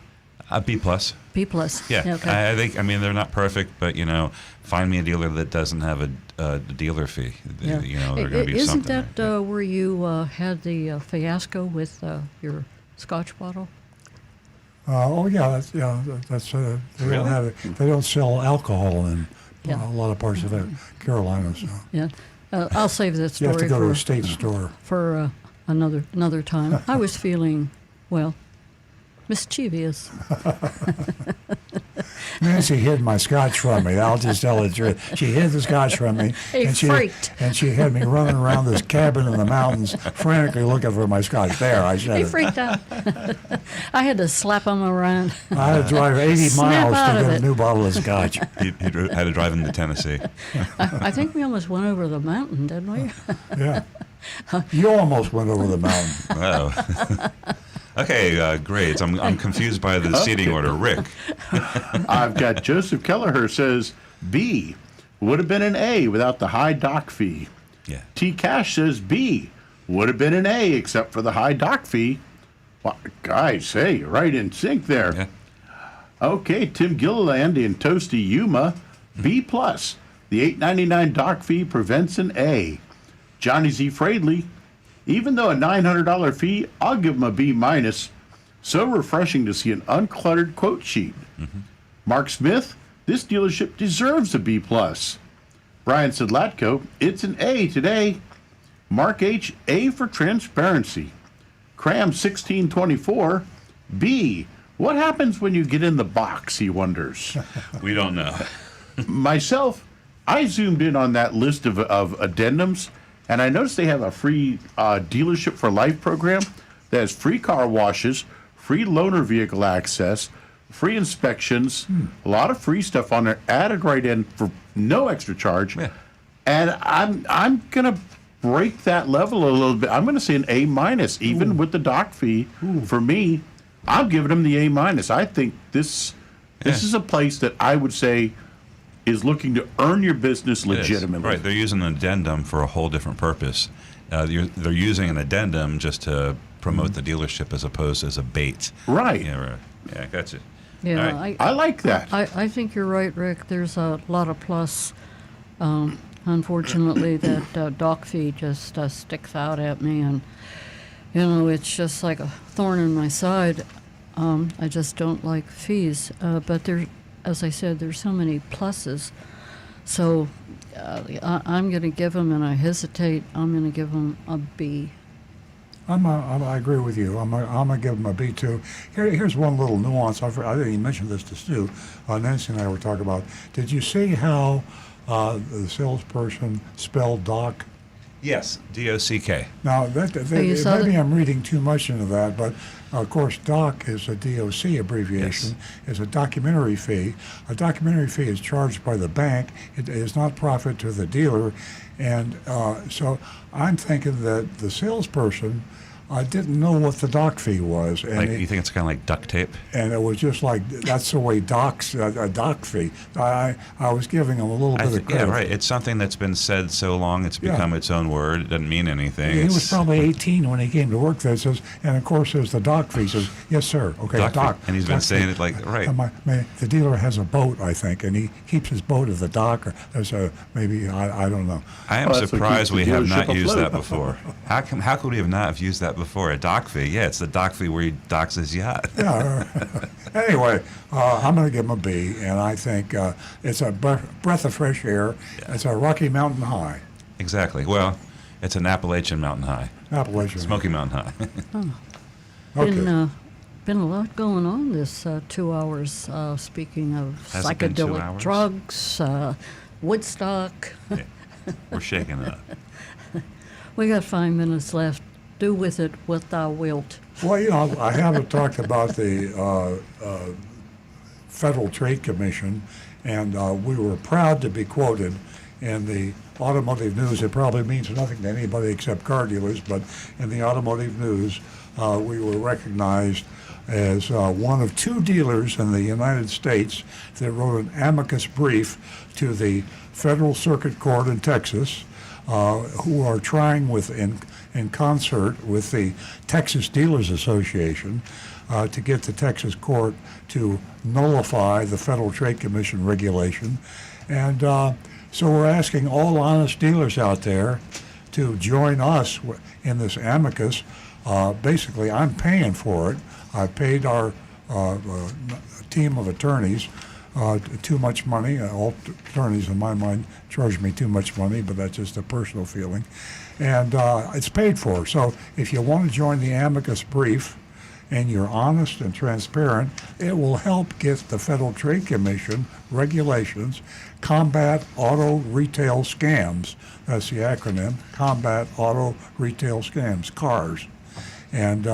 B plus. B plus. Yeah. Okay. I think. I mean, they're not perfect, but find me a dealer that doesn't have a dealer fee. Yeah. They're going to be Isn't something. that where you had the fiasco with your Scotch bottle? Oh yeah, that's they Really? don't have it. They don't sell alcohol in Yeah. a lot of parts of Carolina. So Yeah. I'll save that you story have to go to a state store. for another time. I was feeling, mischievous. Nancy hid my scotch from me. I'll just tell the truth. She hid the scotch from me. He and freaked. She had me running around this cabin in the mountains, frantically looking for my scotch. There, I said He it. freaked out. I had to slap him around. I had to drive 80 Snap miles out to of get it. a new bottle of scotch. He had to drive into Tennessee. I think we almost went over the mountain, didn't we? Yeah. You almost went over the mountain. Oh. Okay, grades. I'm confused by the seating order. Rick. I've got Joseph Kelleher says B. Would have been an A without the high dock fee. Yeah. T. Cash says B. Would have been an A except for the high dock fee. Well, guys, hey, you're right in sync there. Yeah. Okay, Tim Gilliland in Toasty Yuma, B+. The $8.99 dock fee prevents an A. Johnny Z. Fradley, even though a $900 fee, I'll give him a B-. So refreshing to see an uncluttered quote sheet. Mm-hmm. Mark Smith, this dealership deserves a B+. Brian Sidlatko, it's an A today. Mark H., A for transparency. Cram 1624, B. What happens when you get in the box, he wonders. We don't know. Myself, I zoomed in on that list of addendums, and I noticed they have a free dealership for life program that has free car washes, free loaner vehicle access, free inspections, a lot of free stuff on there, added right in for no extra charge. Yeah. And I'm gonna break that level a little bit. I'm gonna say an A-, even with the dock fee. For me, I'm giving them the A-. I think this is a place that I would say is looking to earn your business It is. legitimately. Right, they're using an addendum for a whole different purpose. They're using an addendum just to promote the dealership as opposed as a bait. Right. Yeah, I got you. Yeah, All right. I like that. I think you're right, Rick. There's a lot of plus. Unfortunately, that dock fee just sticks out at me, and it's just like a thorn in my side. I just don't like fees, but there, as I said, there's so many pluses. So I'm going to give them, and I hesitate. I'm going to give them a B. I agree with you. I'm gonna give them a B too. Here's one little nuance. I didn't even mention this to Stu. Nancy and I were talking about. Did you see how the salesperson spelled Doc? Yes, DOCK. Now, you saw maybe that? I'm reading too much into that, but of course, DOC is a DOC abbreviation. It's a documentary fee. A documentary fee is charged by the bank. It is not profit to the dealer. And so I'm thinking that the salesperson didn't know what the doc fee was. And You think it's kind of like duct tape? And it was just like, that's the way docs, a doc fee. I was giving him a little bit of credit. Yeah, right. It's something that's been said so long, it's become its own word. It doesn't mean anything. He was probably 18 when he came to work there. Says, and of course, there's the doc fee. Says, yes, sir. Okay, doc. And he's been doc saying fee. it like, right. The dealer has a boat, I think, and he keeps his boat at the dock. Or there's maybe, I don't know. I am Well, that's what surprised keeps we the have not dealership used afloat. that before. How could we have not have used that before? A dock fee? Yeah, it's the dock fee where he docks his yacht. Yeah. Anyway, I'm going to give him a B, and I think it's a breath of fresh air. Yeah. It's a Rocky Mountain High. Exactly. Well, it's an Appalachian Mountain High. Appalachian. Smoky Mountain High. Okay. Been a lot going on this 2 hours. Speaking of Has it been 2 psychedelic hours? drugs, Woodstock. Yeah. We're shaking it up. We got 5 minutes left. Do with it what thou wilt. Well, I haven't talked about the Federal Trade Commission, and we were proud to be quoted in the Automotive News. It probably means nothing to anybody except car dealers, but in the Automotive News, we were recognized as one of 2 dealers in the United States that wrote an amicus brief to the Federal Circuit Court in Texas, who are trying in concert with the Texas Dealers Association to get the Texas court to nullify the Federal Trade Commission regulation. And so we're asking all honest dealers out there to join us in this amicus. Basically, I'm paying for it. I paid our team of attorneys too much money. All attorneys, in my mind, charge me too much money, but that's just a personal feeling. And it's paid for. So if you want to join the amicus brief and you're honest and transparent, it will help get the Federal Trade Commission regulations, Combat Auto Retail Scams. That's the acronym, Combat Auto Retail Scams, CARS. And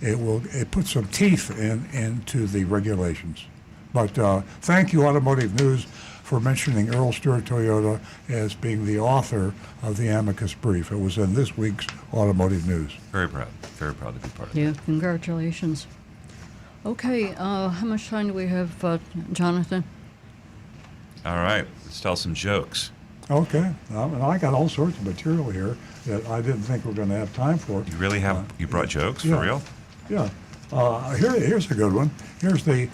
it puts some teeth into the regulations. But thank you, Automotive News, for mentioning Earl Stewart Toyota as being the author of the amicus brief. It was in this week's Automotive News. Very proud to be part of it. Yeah, congratulations. Okay, how much time do we have, Jonathan? All right, let's tell some jokes. Okay, and I got all sorts of material here that I didn't think we were going to have time for. You really have? You brought jokes yeah. for real? Yeah. Here's a good one. Here's the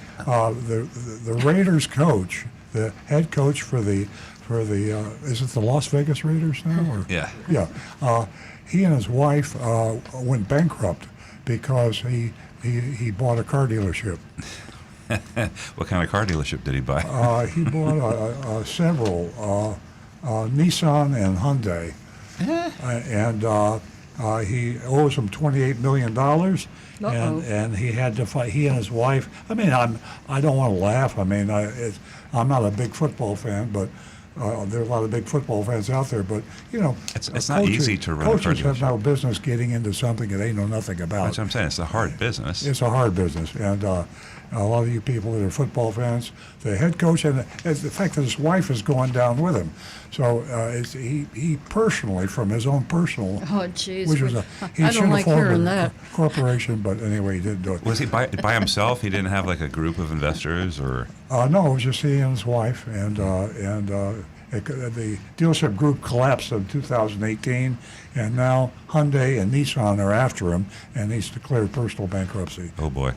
Raiders coach, the head coach for the is it the Las Vegas Raiders now? Or? Yeah. Yeah. He and his wife went bankrupt because he bought a car dealership. What kind of car dealership did he buy? He bought several Nissan and Hyundai, and he owes them $28 million. And he had to fight. He and his wife. I mean, I don't want to laugh. I mean, I'm not a big football fan, but there are a lot of big football fans out there. But it's not easy to run a car coaches have dealership. no business getting into something that they know nothing about. That's what I'm saying. It's a hard business. It's a hard business, and a lot of you people that are football fans, the head coach, and the fact that his wife is going down with him. So he personally, from his own personal, jeez, which was he I should don't have like formed hearing a that. corporation, but anyway, he didn't do it. Was he by himself? He didn't have like a group of investors, or? No, it was just he and his wife, and the dealership group collapsed in 2018, and now Hyundai and Nissan are after him, and he's declared personal bankruptcy. Oh boy.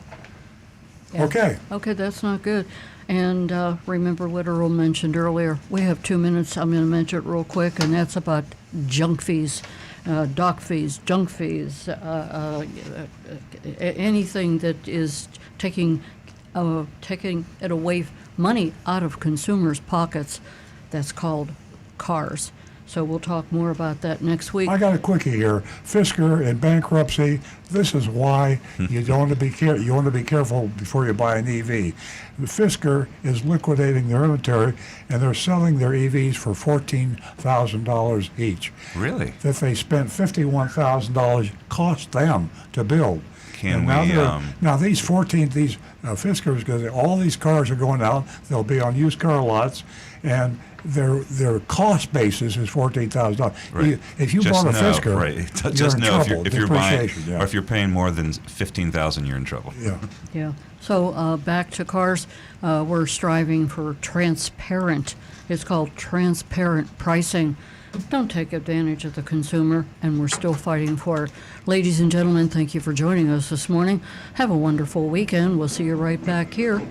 Yeah. Okay. Okay, that's not good. And remember what Earl mentioned earlier. We have 2 minutes. I'm going to mention it real quick, and that's about junk fees, dock fees, junk fees, anything that is taking it away, money out of consumers' pockets. That's called cars. So we'll talk more about that next week. I got a quickie here. Fisker in bankruptcy. This is why you don't want to be you want to be careful before you buy an EV. Fisker is liquidating their inventory, and they're selling their EVs for $14,000 each. Really? That they spent $51,000 cost them to build. Now these Fiskers, because all these cars are going out, they'll be on used car lots, and their cost basis is $14,000. Right. If you just bought a know, Fisker, right. you're just in know trouble. if you're buying, Yeah. or if you're paying more than $15,000, you're in trouble. Yeah. Yeah. So back to cars, we're striving for transparent. It's called transparent pricing. Don't take advantage of the consumer, and we're still fighting for it. Ladies and gentlemen, thank you for joining us this morning. Have a wonderful weekend. We'll see you right back here,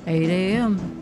8 a.m.